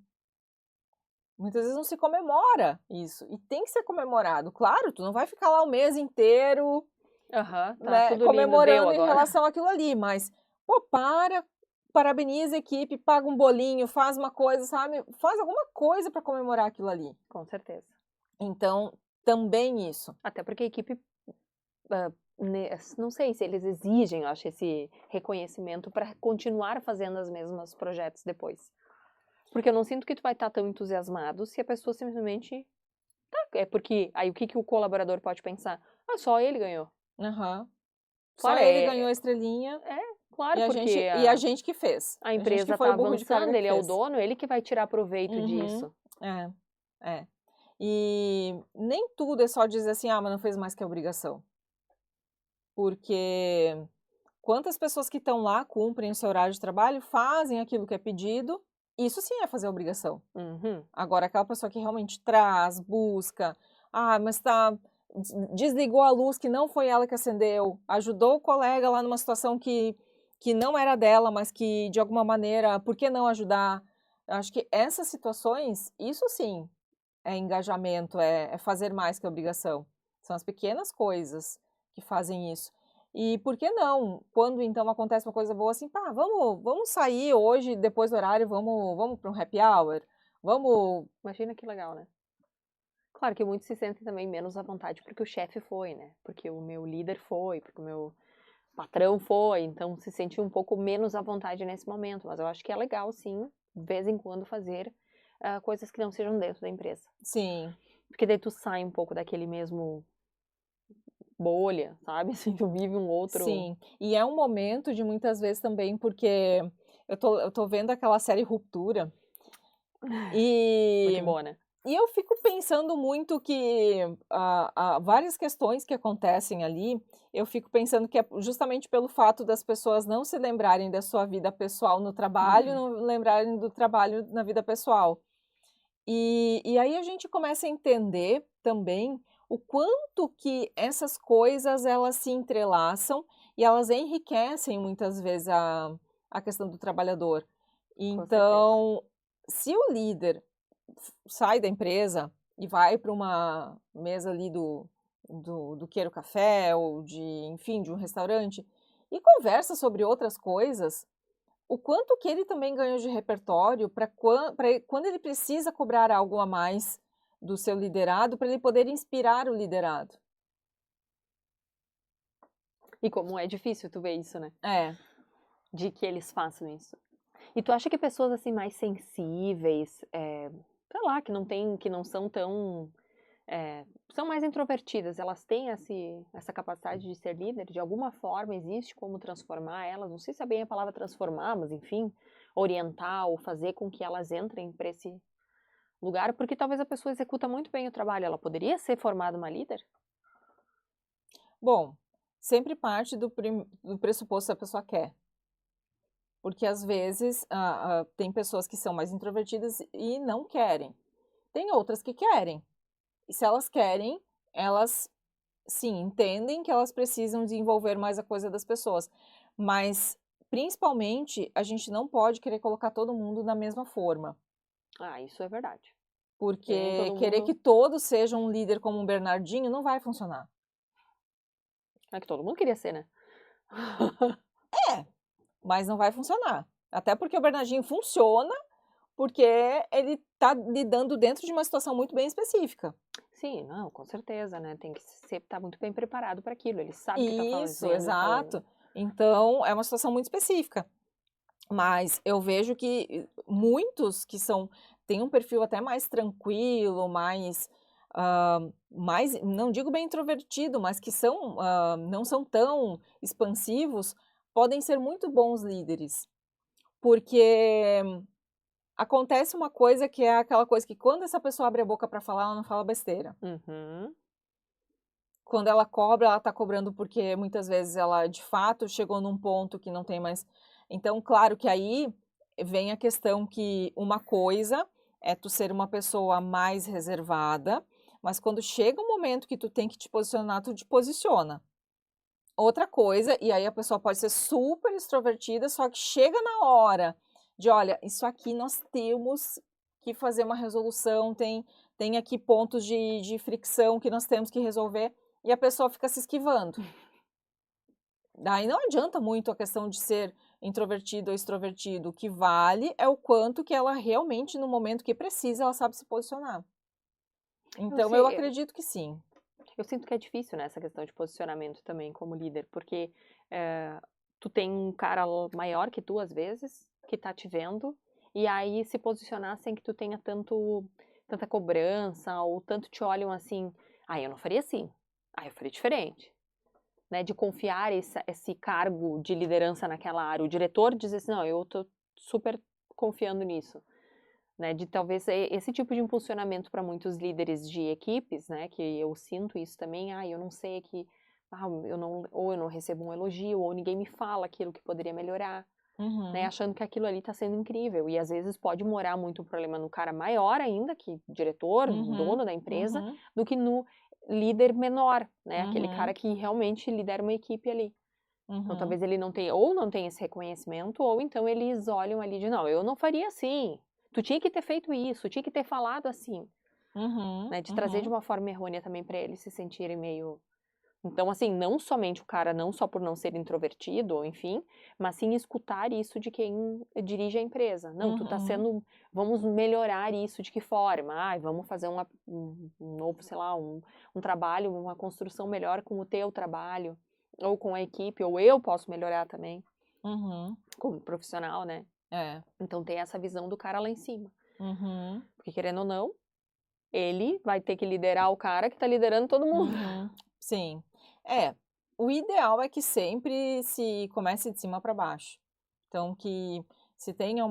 Muitas vezes não se comemora isso, e tem que ser comemorado. Claro, tu não vai ficar lá o mês inteiro, Aham, tá né, tudo lindo, deu comemorando em agora. relação àquilo ali, mas, pô, parabeniza a equipe, paga um bolinho, faz uma coisa, sabe? Faz alguma coisa para comemorar aquilo ali. Com certeza. Então, também isso. Até porque a equipe, não sei se eles exigem, eu acho, esse reconhecimento para continuar fazendo os mesmos projetos depois. Porque eu não sinto que tu vai estar tão entusiasmado se a pessoa simplesmente... É porque aí o que que o colaborador pode pensar? Ah, só ele ganhou. Aham. Só Claro, ele ganhou a estrelinha claro, porque e a gente que fez. a A gente que empresa foi está o burro de carga avançando, que ele é o fez. dono, ele que vai tirar proveito Uhum. disso. É, é. E nem tudo é só dizer assim, ah, mas não fez mais que a obrigação. Porque quantas pessoas que estão lá cumprem o seu horário de trabalho, fazem aquilo que é pedido, isso sim é fazer a obrigação. Uhum. Agora, aquela pessoa que realmente traz, busca, ah, mas desligou a luz que não foi ela que acendeu, ajudou o colega lá numa situação que não era dela, mas que de alguma maneira, por que não ajudar? Eu acho que essas situações, isso sim é engajamento, é fazer mais que a obrigação. São as pequenas coisas que fazem isso. E por que não? Quando então acontece uma coisa boa assim, pá, vamos sair hoje, depois do horário, vamos para um happy hour? Vamos. Imagina que legal, né? Claro que muitos se sentem também menos à vontade porque o chefe foi, né? Porque o meu líder foi, porque o meu patrão foi, então se sente um pouco menos à vontade nesse momento. Mas eu acho que é legal, sim, de vez em quando fazer coisas que não sejam dentro da empresa. Sim, Porque daí tu sai um pouco daquele mesmo bolha, sabe? Assim, tu vive um outro... sim. E é um momento de muitas vezes também, porque eu tô vendo aquela série Ruptura, Muito e boa, né? E eu fico pensando muito que várias questões que acontecem ali, eu fico pensando que é justamente pelo fato das pessoas não se lembrarem da sua vida pessoal no trabalho, não lembrarem do trabalho na vida pessoal. E aí a gente começa a entender também o quanto que essas coisas elas se entrelaçam e elas enriquecem muitas vezes a questão do trabalhador. Com certeza. Então, se o líder sai da empresa e vai para uma mesa ali do Queiro Café ou enfim, de um restaurante e conversa sobre outras coisas, o quanto que ele também ganhou de repertório para quando ele precisa cobrar algo a mais do seu liderado, para ele poder inspirar o liderado. E como é difícil tu ver isso, né? É. De que eles façam isso. E tu acha que pessoas assim mais sensíveis, sei lá, que não são tão, são mais introvertidas, elas têm essa capacidade de ser líder? De alguma forma existe como transformar elas? Não sei se é bem a palavra transformar, mas enfim, orientar ou fazer com que elas entrem para esse lugar, porque talvez a pessoa executa muito bem o trabalho, ela poderia ser formada uma líder? Bom, sempre parte do pressuposto que a pessoa quer. Porque às vezes tem pessoas que são mais introvertidas e não querem. Tem outras que querem. E se elas querem, elas sim entendem que elas precisam desenvolver mais a coisa das pessoas. Mas principalmente a gente não pode querer colocar todo mundo na mesma forma. Ah, isso é verdade. Porque nem Porque todo querer que mundo. todos sejam um líder como um Bernardinho não vai funcionar. É que todo mundo queria ser, né? É, mas não vai funcionar. Até porque o Bernardinho funciona porque ele está lidando dentro de uma situação muito bem específica. Sim, não, com certeza, né? Tem que estar muito bem preparado para aquilo. Ele sabe o que está Isso, fazendo e falando. exato. Então, é uma situação muito específica. Mas eu vejo que muitos que têm um perfil até mais tranquilo, mais, não digo bem introvertido, mas que não são tão expansivos, podem ser muito bons líderes. Porque acontece uma coisa que é aquela coisa que quando essa pessoa abre a boca para falar, ela não fala besteira. Uhum. Quando ela cobra, ela está cobrando porque muitas vezes ela de fato chegou num ponto que não tem mais. Então, claro que aí vem a questão que uma coisa é tu ser uma pessoa mais reservada, mas quando chega um momento que tu tem que te posicionar, tu te posiciona. Outra coisa, e aí a pessoa pode ser super extrovertida, só que chega na hora de, olha, isso aqui nós temos que fazer uma resolução, tem aqui pontos de fricção que nós temos que resolver, e a pessoa fica se esquivando. Daí não adianta muito a questão de ser introvertido ou extrovertido. O que vale é o quanto que ela realmente, no momento que precisa, ela sabe se posicionar. Então, eu acredito que sim. Eu sinto que é difícil, né, essa questão de posicionamento também como líder, porque tu tem um cara maior que tu, às vezes, que tá te vendo, e aí se posicionar sem que tu tenha tanta cobrança, ou tanto te olham assim, eu não faria assim, eu faria diferente. Né, de confiar esse cargo de liderança naquela área. O diretor diz assim, não, eu tô super confiando nisso. Né, de talvez esse tipo de impulsionamento para muitos líderes de equipes, né, que eu sinto isso também, eu não sei que, ou eu não recebo um elogio, ou ninguém me fala aquilo que poderia melhorar, né, achando que aquilo ali está sendo incrível, e às vezes pode morar muito um problema no cara maior ainda, que diretor, dono da empresa, do que no líder menor, né, aquele cara que realmente lidera uma equipe ali. Então talvez ele não tenha, ou não tenha esse reconhecimento, ou então eles olham ali de, não, eu não faria assim, tu tinha que ter feito isso, tinha que ter falado assim, né, de trazer de uma forma errônea também para eles se sentirem meio... Então, assim, não somente o cara, não só por não ser introvertido, ou enfim, mas sim escutar isso de quem dirige a empresa. Não, tu tá sendo, vamos melhorar isso de que forma? Vamos fazer um novo, sei lá, um trabalho, uma construção melhor com o teu trabalho, ou com a equipe, ou eu posso melhorar também, como profissional, né? Então tem essa visão do cara lá em cima. Porque querendo ou não, ele vai ter que liderar o cara que tá liderando todo mundo. Sim. O ideal é que sempre se comece de cima para baixo. Então, que se tenha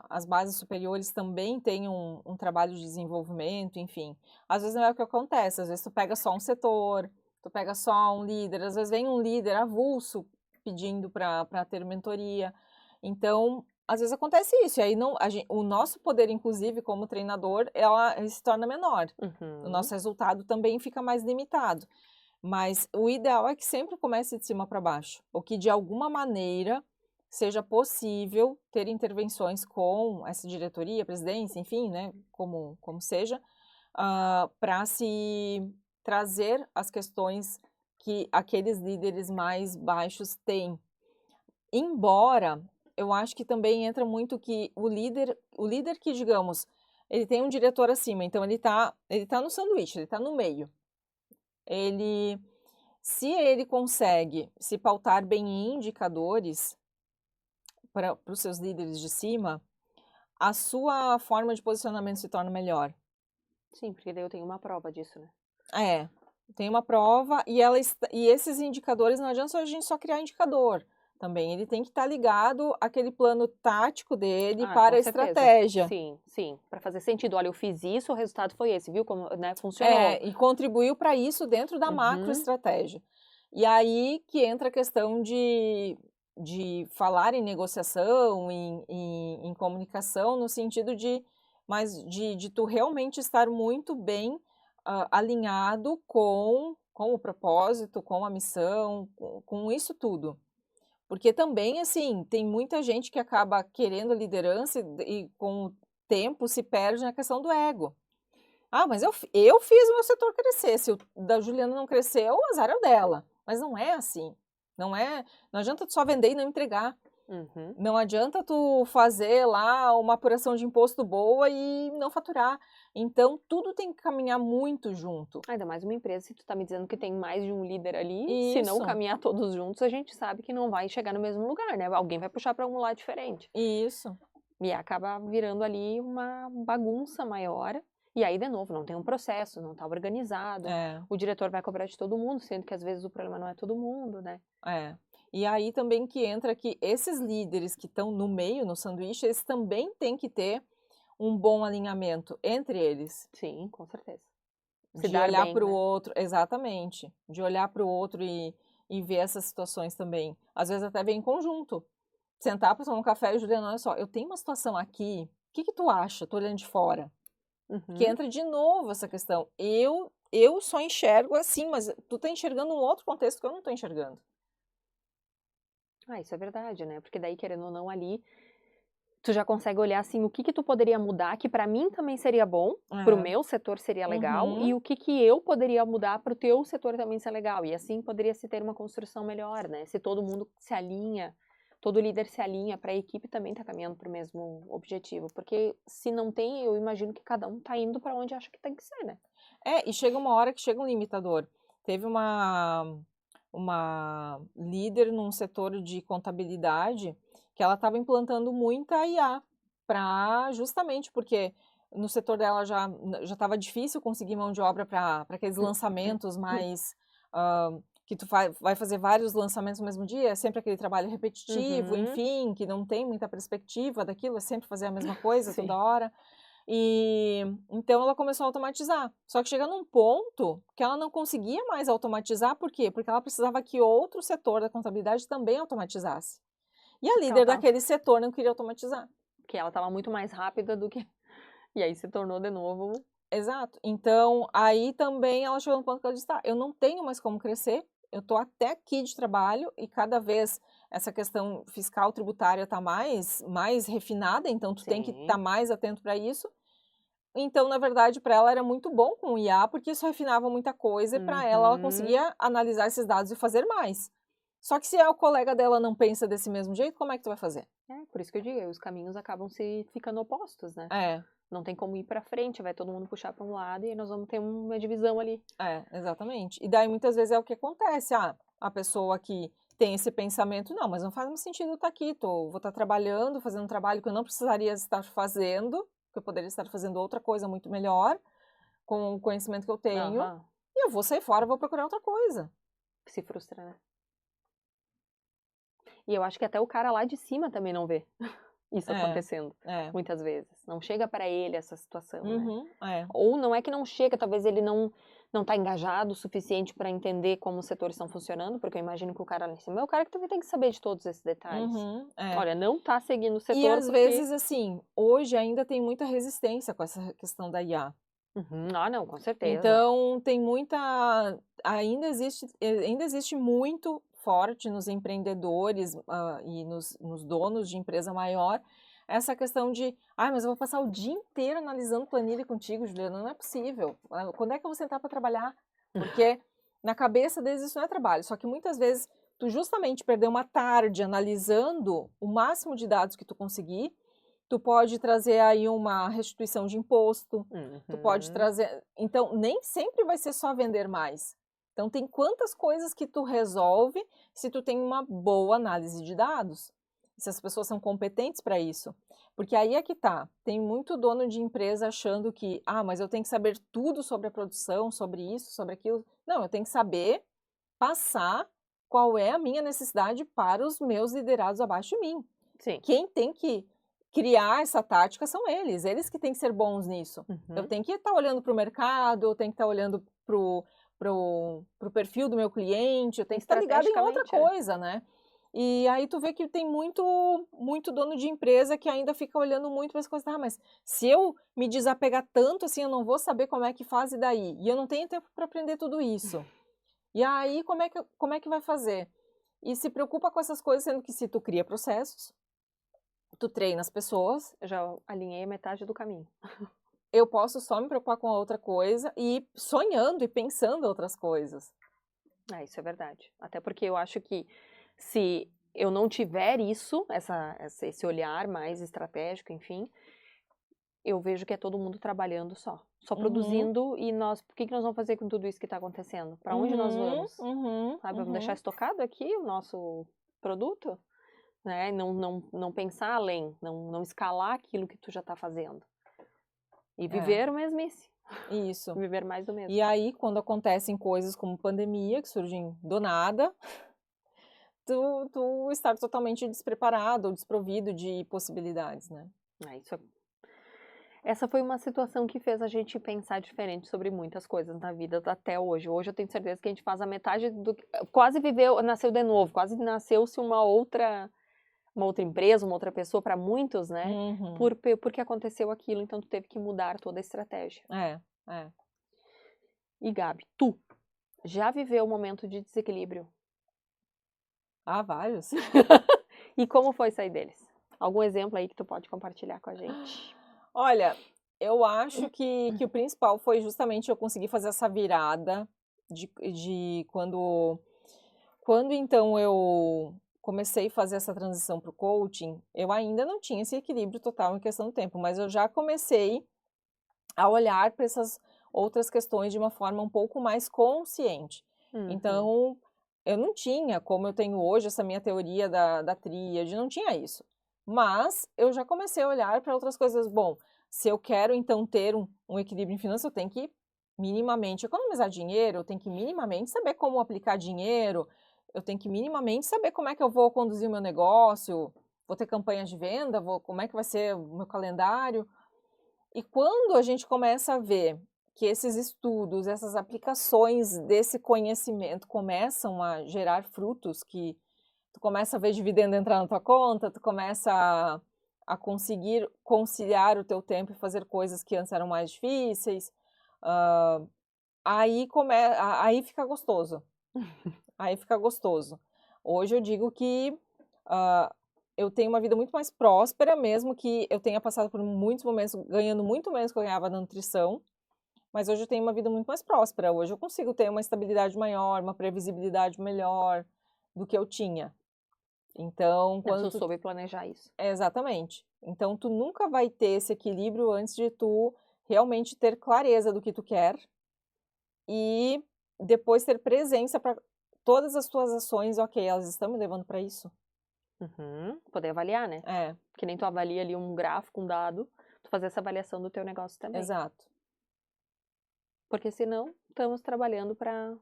as bases superiores também tenham um trabalho de desenvolvimento, enfim. Às vezes não é o que acontece, às vezes tu pega só um setor, tu pega só um líder, às vezes vem um líder avulso pedindo para ter mentoria. Então, às vezes acontece isso, e aí o nosso poder, inclusive, como treinador, ele se torna menor. O nosso resultado também fica mais limitado. Mas o ideal é que sempre comece de cima para baixo, ou que de alguma maneira seja possível ter intervenções com essa diretoria, presidência, enfim, né, como seja, para se trazer as questões que aqueles líderes mais baixos têm. Embora eu acho que também entra muito que o líder que, digamos, ele tem um diretor acima, então ele tá no sanduíche, ele está no meio. Se ele consegue se pautar bem em indicadores para os seus líderes de cima, a sua forma de posicionamento se torna melhor. Sim, porque daí eu tenho uma prova disso, né? Tem uma prova e esses indicadores, não adianta a gente só criar indicador também, ele tem que estar ligado àquele plano tático dele para a estratégia. Sim, para fazer sentido. Olha, eu fiz isso, o resultado foi esse, viu como, né, funcionou. E contribuiu para isso dentro da macroestratégia. E aí que entra a questão de falar em negociação, em comunicação, no sentido de tu realmente estar muito bem alinhado com o propósito, com a missão, com isso tudo. Porque também, assim, tem muita gente que acaba querendo liderança e com o tempo se perde na questão do ego. Mas eu fiz o meu setor crescer, se o da Juliana não cresceu, o azar é o dela. Mas não é assim. Não adianta tu só vender e não entregar. Não adianta tu fazer lá uma apuração de imposto boa e não faturar. Então, tudo tem que caminhar muito junto. Ainda mais uma empresa, se tu tá me dizendo que tem mais de um líder ali, se não caminhar todos juntos, a gente sabe que não vai chegar no mesmo lugar, né? Alguém vai puxar para algum lado diferente. Isso. E acaba virando ali uma bagunça maior. E aí, de novo, não tem um processo, não tá organizado. O diretor vai cobrar de todo mundo, sendo que às vezes o problema não é todo mundo, né? E aí também que entra que esses líderes que estão no meio, no sanduíche, eles também têm que ter um bom alinhamento entre eles. Sim, com certeza. De olhar para o outro, exatamente. De olhar para o outro e ver essas situações também. Às vezes até vem em conjunto. Sentar para tomar um café e Juliana, olha só, eu tenho uma situação aqui, o que tu acha? Tô olhando de fora. Que entra de novo essa questão. Eu só enxergo assim, mas tu tá enxergando um outro contexto que eu não tô enxergando. Isso é verdade, né? Porque daí, querendo ou não, ali, tu já consegue olhar assim, o que tu poderia mudar, que para mim também seria bom, pro meu setor seria legal, e o que eu poderia mudar pro teu setor também ser legal. E assim poderia se ter uma construção melhor, né? Se todo mundo se alinha, todo líder se alinha, para a equipe também tá caminhando pro mesmo objetivo. Porque se não tem, eu imagino que cada um tá indo para onde acha que tem que ser, né? E chega uma hora que chega um limitador. Teve uma líder num setor de contabilidade que ela estava implantando muita IA justamente porque no setor dela já estava difícil conseguir mão de obra para aqueles lançamentos mais que tu vai fazer vários lançamentos no mesmo dia, é sempre aquele trabalho repetitivo, enfim, que não tem muita perspectiva daquilo, é sempre fazer a mesma coisa Sim. toda hora. E então ela começou a automatizar. Só que chega num ponto que ela não conseguia mais automatizar, por quê? Porque ela precisava que outro setor da contabilidade também automatizasse. E a Porque ela líder tava daquele setor não queria automatizar. porque ela estava muito mais rápida do que e aí se tornou de novo Exato. Então, aí também ela chegou no ponto que ela disse: "Tá, eu não tenho mais como crescer, eu tô até aqui de trabalho e cada vez essa questão fiscal tributária tá mais refinada, então tu tem que estar sim. mais atento para isso". Então, na verdade, para ela era muito bom com o IA, porque isso refinava muita coisa e para ela Uhum. conseguia analisar esses dados e fazer mais. Só que se o colega dela não pensa desse mesmo jeito, como é que tu vai fazer? É, por isso que eu digo, os caminhos acabam se ficando opostos, né. É, Não tem como ir pra frente, vai todo mundo puxar para um lado e aí nós vamos ter uma divisão ali. exatamente. E daí muitas vezes é o que acontece, a pessoa que tem esse pensamento, não, mas não faz mais sentido eu estar aqui, vou estar trabalhando, fazendo um trabalho que eu não precisaria estar fazendo, que eu poderia estar fazendo outra coisa muito melhor, com o conhecimento que eu tenho, Aham. e eu vou sair fora, vou procurar outra coisa. Se frustra, né. E eu acho que até o cara lá de cima também não vê isso É, acontecendo, é. muitas vezes. Não chega para ele essa situação, né. Uhum, é. Ou não é que não chega, talvez ele não tá engajado o suficiente para entender como os setores estão funcionando, porque eu imagino que o cara lá em cima é o cara que também tem que saber de todos esses detalhes. Uhum, é. Olha, não tá seguindo o E setor às porque vezes, assim, hoje ainda tem muita resistência com essa questão da IA. uhum. Ah, não, com certeza. Então tem muita ainda existe muito forte nos empreendedores, e nos donos de empresa maior, essa questão de: "Ai, mas eu vou passar o dia inteiro analisando planilha contigo, Juliana, não é possível. Quando é que eu vou sentar para trabalhar?". Porque na cabeça deles isso não é trabalho, só que muitas vezes tu justamente perder uma tarde analisando o máximo de dados que tu conseguir, tu pode trazer aí uma restituição de imposto, tu pode Uhum. trazer, então nem sempre vai ser só vender mais. Então tem quantas coisas que tu resolve se tu tem uma boa análise de dados, se as pessoas são competentes para isso. Porque aí é que tá, tem muito dono de empresa achando que, mas eu tenho que saber tudo sobre a produção, sobre isso, sobre aquilo. Não, eu tenho que saber passar qual é a minha necessidade para os meus liderados abaixo de mim. Sim. Quem tem que criar essa tática são eles que têm que ser bons nisso. Eu Uhum. tenho que estar olhando para o mercado, eu tenho que estar olhando pro perfil do meu cliente, eu tenho que estar ligado em outra Estrategicamente, é. coisa, né. E aí tu vê que tem muito dono de empresa que ainda fica olhando muito para as coisas: mas se eu me desapegar tanto assim, eu não vou saber como é que faz e daí? E eu não tenho tempo para aprender tudo isso. E aí como é que vai fazer? E se preocupa com essas coisas, sendo que se tu cria processos, tu treina as pessoas, Eu já alinhei a metade do caminho. eu posso só me preocupar com a outra coisa e ir sonhando e pensando outras coisas. É, isso é verdade. Até porque eu acho que se eu não tiver isso, esse olhar mais estratégico, enfim, eu vejo que é todo mundo trabalhando só Uhum, produzindo e nós, o que que nós vamos fazer com tudo isso que está acontecendo? Para onde nós uhum, vamos? uhum, Sabe, vamos deixar uhum. estocado aqui o nosso produto, né? Não pensar além, não escalar aquilo que tu já está fazendo e É, viver o mesmice, isso. viver mais do E mesmo. aí, quando acontecem coisas como pandemia, que surgem do nada, tu estar totalmente despreparado ou desprovido de possibilidades, né. É, essa foi uma situação que fez a gente pensar diferente sobre muitas coisas na vida até hoje. Hoje eu tenho certeza que a gente faz a metade do que quase viveu, nasceu de novo, quase nasceu-se uma outra empresa, uma outra pessoa para muitos, né, Uhum. porque aconteceu aquilo, então tu teve que mudar toda a estratégia. É, é. E Gabi, tu já viveu um momento de desequilíbrio? Há vários. E como foi sair deles? Algum exemplo aí que tu pode compartilhar com a gente? Olha, eu acho que o principal foi justamente eu conseguir fazer essa virada de quando então eu comecei a fazer essa transição para o coaching, eu ainda não tinha esse equilíbrio total em questão do tempo, mas eu já comecei a olhar para essas outras questões de uma forma um pouco mais consciente. Uhum, Então, eu não tinha, como eu tenho hoje, essa minha teoria da tríade, não tinha isso. Mas eu já comecei a olhar para outras coisas. Bom, se eu quero então ter um equilíbrio em finanças, eu tenho que minimamente economizar dinheiro, eu tenho que minimamente saber como aplicar dinheiro, eu tenho que minimamente saber como é que eu vou conduzir o meu negócio, vou ter campanhas de venda, como é que vai ser o meu calendário. E quando a gente começa a ver que esses estudos, essas aplicações desse conhecimento começam a gerar frutos, que tu começa a ver dividendo entrar na tua conta, tu começa a conseguir conciliar o teu tempo e fazer coisas que antes eram mais difíceis, aí fica gostoso. Aí fica gostoso. Hoje eu digo que eu tenho uma vida muito mais próspera, mesmo que eu tenha passado por muitos momentos ganhando muito menos que eu ganhava na nutrição, mas hoje eu tenho uma vida muito mais próspera. Hoje eu consigo ter uma estabilidade maior, uma previsibilidade melhor do que eu tinha. Então, quando tu soube planejar isso. Exatamente. Então, tu nunca vai ter esse equilíbrio antes de tu realmente ter clareza do que tu quer e depois ter presença para todas as tuas ações, ok, elas estão me levando para isso? Poder avaliar, né? É. Que nem tu avalia ali um gráfico, um dado, tu fazer essa avaliação do teu negócio também. Exato. Porque senão, estamos trabalhando para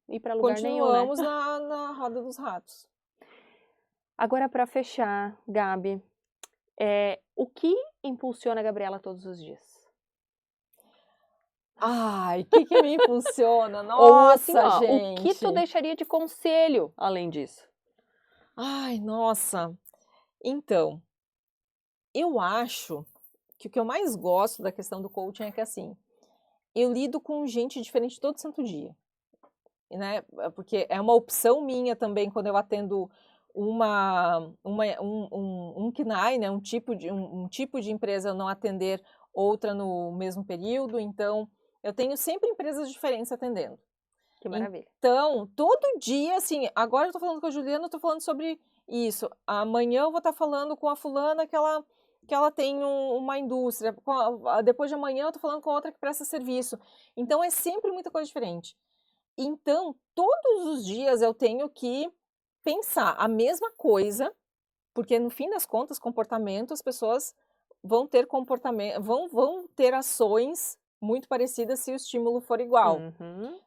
ir para lugar nenhum, né? Continuamos na roda dos ratos. Agora, para fechar, Gabi, o que impulsiona a Gabriela todos os dias? Ai, o que me impulsiona? Nossa, ou assim, ó, gente! O que tu deixaria de conselho além disso? Ai, nossa! Então, eu acho que o que eu mais gosto da questão do coaching é que, assim, eu lido com gente diferente todo santo dia, né? Porque é uma opção minha também quando eu atendo um KNAI, né? Um tipo de empresa não atender outra no mesmo período, então eu tenho sempre empresas diferentes atendendo. Que maravilha. Então, todo dia, assim, agora eu tô falando com a Juliana, eu tô falando sobre isso. Amanhã eu vou estar falando com a fulana que ela tem uma indústria. Depois de amanhã eu tô falando com outra que presta serviço. Então, é sempre muita coisa diferente. Então, todos os dias eu tenho que pensar a mesma coisa, porque no fim das contas, comportamento, as pessoas vão ter comportamento, vão ter ações muito parecidas se o estímulo for igual.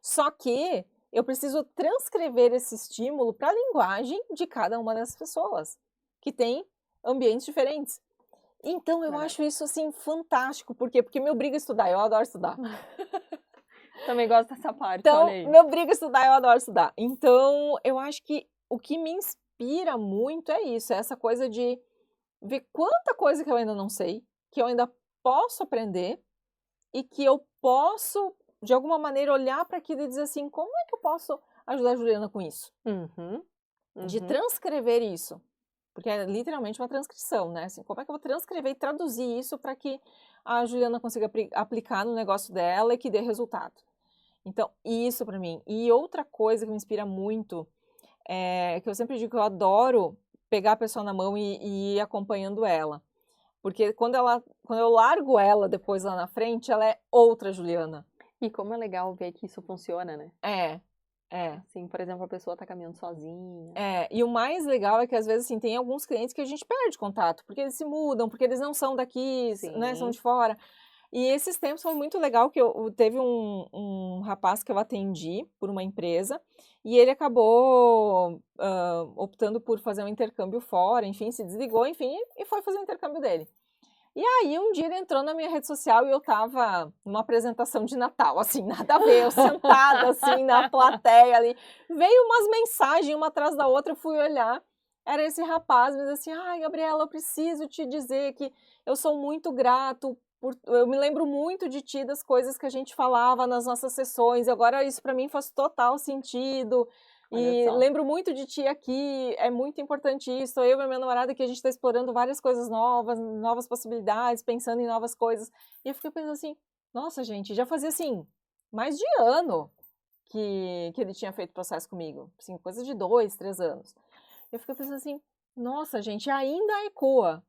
Só que eu preciso transcrever esse estímulo para a linguagem de cada uma das pessoas, que tem ambientes diferentes. Então, eu acho isso, assim, fantástico. Por quê? Porque me obriga a estudar, eu adoro estudar. Também gosto dessa parte, então, olha aí. Me obriga a estudar, eu adoro estudar. Então, eu acho que o que me inspira muito é isso, é essa coisa de ver quanta coisa que eu ainda não sei, que eu ainda posso aprender e que eu posso, de alguma maneira, olhar para aquilo e dizer assim, como é que eu posso ajudar a Juliana com isso? De transcrever isso. Porque é literalmente uma transcrição, né? Assim, como é que eu vou transcrever e traduzir isso para que a Juliana consiga aplicar no negócio dela e que dê resultado? Então, isso para mim. E outra coisa que me inspira muito, que eu sempre digo que eu adoro pegar a pessoa na mão e ir acompanhando ela. Porque quando eu largo ela depois lá na frente, ela é outra Juliana. E como é legal ver que isso funciona, né? É. Assim, por exemplo, a pessoa tá caminhando sozinha. E o mais legal é que às vezes assim, tem alguns clientes que a gente perde contato, porque eles se mudam, porque eles não são daqui, né, são de fora. E esses tempos foi muito legal que teve um rapaz que eu atendi por uma empresa e ele acabou optando por fazer um intercâmbio fora, enfim, se desligou, enfim, e foi fazer o intercâmbio dele. E aí, um dia ele entrou na minha rede social e eu tava numa apresentação de Natal, assim, nada a ver, eu sentada, assim, na plateia ali. Veio umas mensagens, uma atrás da outra, eu fui olhar, era esse rapaz, mas assim, ai, Gabriela, eu preciso te dizer que eu sou muito grato, eu me lembro muito de ti, das coisas que a gente falava nas nossas sessões, agora isso para mim faz total sentido. E lembro muito de ti aqui, é muito importante isso. Eu e minha namorada que a gente está explorando várias coisas novas possibilidades, pensando em novas coisas. E eu fiquei pensando assim, nossa gente, já fazia assim, mais de ano que ele tinha feito processo comigo. Assim, coisa de 2, 3 anos. Eu fiquei pensando assim, nossa gente, ainda ecoa.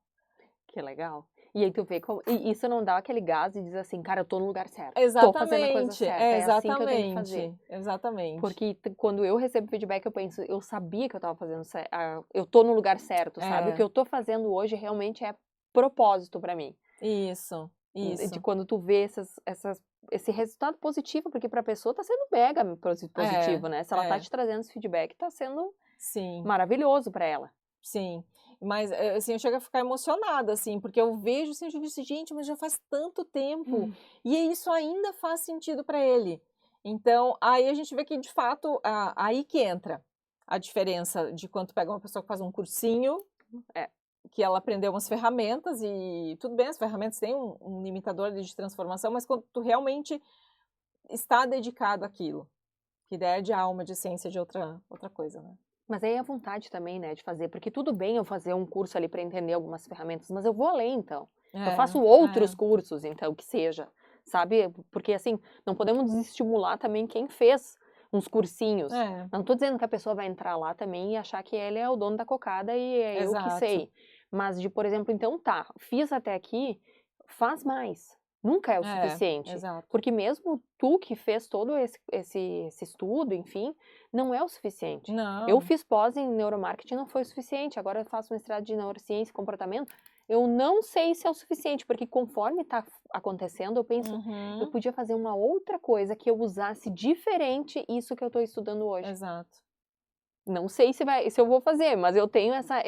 Que legal. E aí tu vê como... E isso não dá aquele gás e diz assim, cara, eu tô no lugar certo. Exatamente. Tô fazendo a coisa certa. É assim que eu tenho que fazer. Exatamente. Porque quando eu recebo feedback, eu penso, eu sabia que eu tava fazendo certo. Eu tô no lugar certo, sabe? O que eu tô fazendo hoje realmente é propósito pra mim. Isso. De quando tu vê esse resultado positivo, porque pra pessoa tá sendo mega positivo, né? Se ela tá te trazendo esse feedback, tá sendo maravilhoso pra ela. Sim, mas assim, eu chego a ficar emocionada, assim, porque eu vejo assim, eu digo assim, gente, mas já faz tanto tempo, e isso ainda faz sentido para ele. Então, aí a gente vê que, de fato, aí que entra a diferença de quando tu pega uma pessoa que faz um cursinho, que ela aprendeu umas ferramentas, e tudo bem, as ferramentas têm um limitador ali de transformação, mas quando tu realmente está dedicado àquilo, que ideia de alma, de essência, de outra coisa, né? Mas aí é a vontade também, né, de fazer, porque tudo bem eu fazer um curso ali para entender algumas ferramentas, mas eu vou além, então. Eu faço outros cursos, então, que seja, sabe? Porque, assim, não podemos desestimular também quem fez uns cursinhos. Não tô dizendo que a pessoa vai entrar lá também e achar que ele é o dono da cocada e é eu que sei. Mas de, por exemplo, então tá, fiz até aqui, faz mais. Nunca é o suficiente. Porque mesmo tu que fez todo esse estudo, enfim, não é o suficiente. Não. Eu fiz pós em neuromarketing, não foi o suficiente. Agora eu faço mestrado de neurociência e comportamento. Eu não sei se é o suficiente, porque conforme está acontecendo, eu penso, eu podia fazer uma outra coisa que eu usasse diferente isso que eu estou estudando hoje. Exato. Não sei se eu vou fazer, mas eu tenho essa...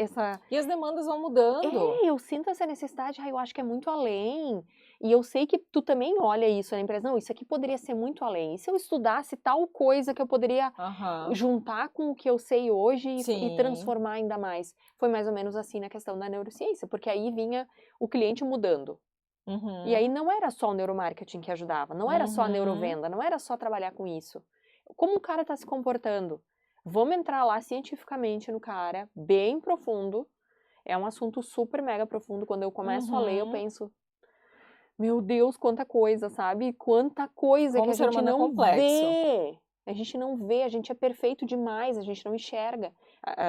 E as demandas vão mudando. Eu sinto essa necessidade, eu acho que é muito além. E eu sei que tu também olha isso na empresa, não, isso aqui poderia ser muito além. E se eu estudasse tal coisa que eu poderia juntar com o que eu sei hoje e transformar ainda mais? Foi mais ou menos assim na questão da neurociência, porque aí vinha o cliente mudando. E aí não era só o neuromarketing que ajudava, não era só a neurovenda, não era só trabalhar com isso. Como o cara está se comportando? Vamos entrar lá cientificamente no cara, bem profundo. É um assunto super mega profundo. Quando eu começo a ler, eu penso, meu Deus, quanta coisa, sabe? Quanta coisa que a gente não vê. A gente não vê, a gente é perfeito demais, a gente não enxerga.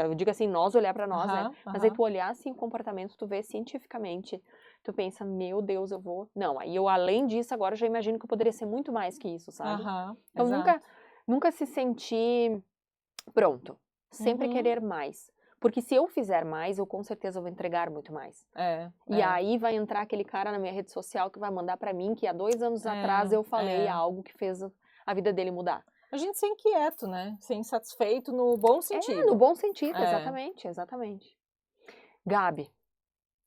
Eu digo assim, nós olhar pra nós, né? Mas aí tu olhar assim o comportamento, tu vê cientificamente, tu pensa, meu Deus, eu vou... Não, aí eu além disso agora já imagino que eu poderia ser muito mais que isso, sabe? Então nunca se sentir pronto. Sempre querer mais. Porque se eu fizer mais, eu com certeza vou entregar muito mais. E aí vai entrar aquele cara na minha rede social que vai mandar pra mim que há 2 anos atrás eu falei algo que fez a vida dele mudar. A gente ser inquieto, né? Ser insatisfeito no bom sentido. No bom sentido, exatamente, exatamente. Gabi,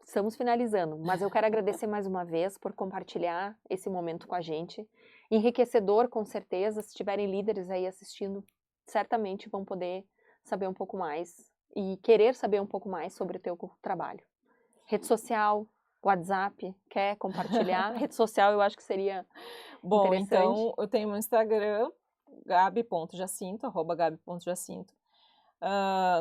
estamos finalizando, mas eu quero agradecer mais uma vez por compartilhar esse momento com a gente. Enriquecedor, com certeza, se tiverem líderes aí assistindo, certamente vão poder saber um pouco mais e querer saber um pouco mais sobre o teu trabalho. Rede social, WhatsApp, quer compartilhar? Rede social eu acho que seria bom, interessante. Então eu tenho meu Instagram, gabi.jacinto, @gabi.jacinto.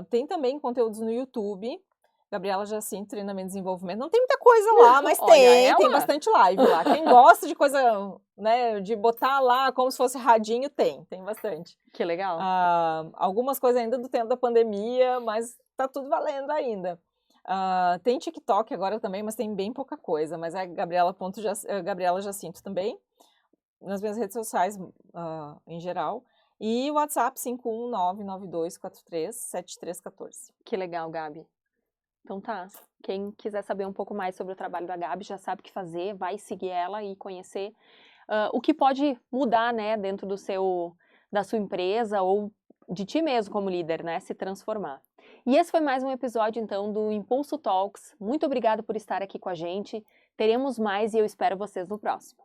Tem também conteúdos no YouTube, Gabriela Jacinto, Treinamento e Desenvolvimento. Não tem muita coisa lá, mas tem bastante live lá. Quem gosta de coisa, né, de botar lá como se fosse radinho, tem bastante. Que legal. Algumas coisas ainda do tempo da pandemia, mas tá tudo valendo ainda. Tem TikTok agora também, mas tem bem pouca coisa, mas é Gabriela Jacinto também, nas minhas redes sociais em geral. E o WhatsApp 51992437314. Que legal, Gabi. Então tá, quem quiser saber um pouco mais sobre o trabalho da Gabi já sabe o que fazer, vai seguir ela e conhecer o que pode mudar, né, dentro da sua empresa ou de ti mesmo como líder, né, se transformar. E esse foi mais um episódio, então, do Impulso Talks. Muito obrigada por estar aqui com a gente. Teremos mais e eu espero vocês no próximo.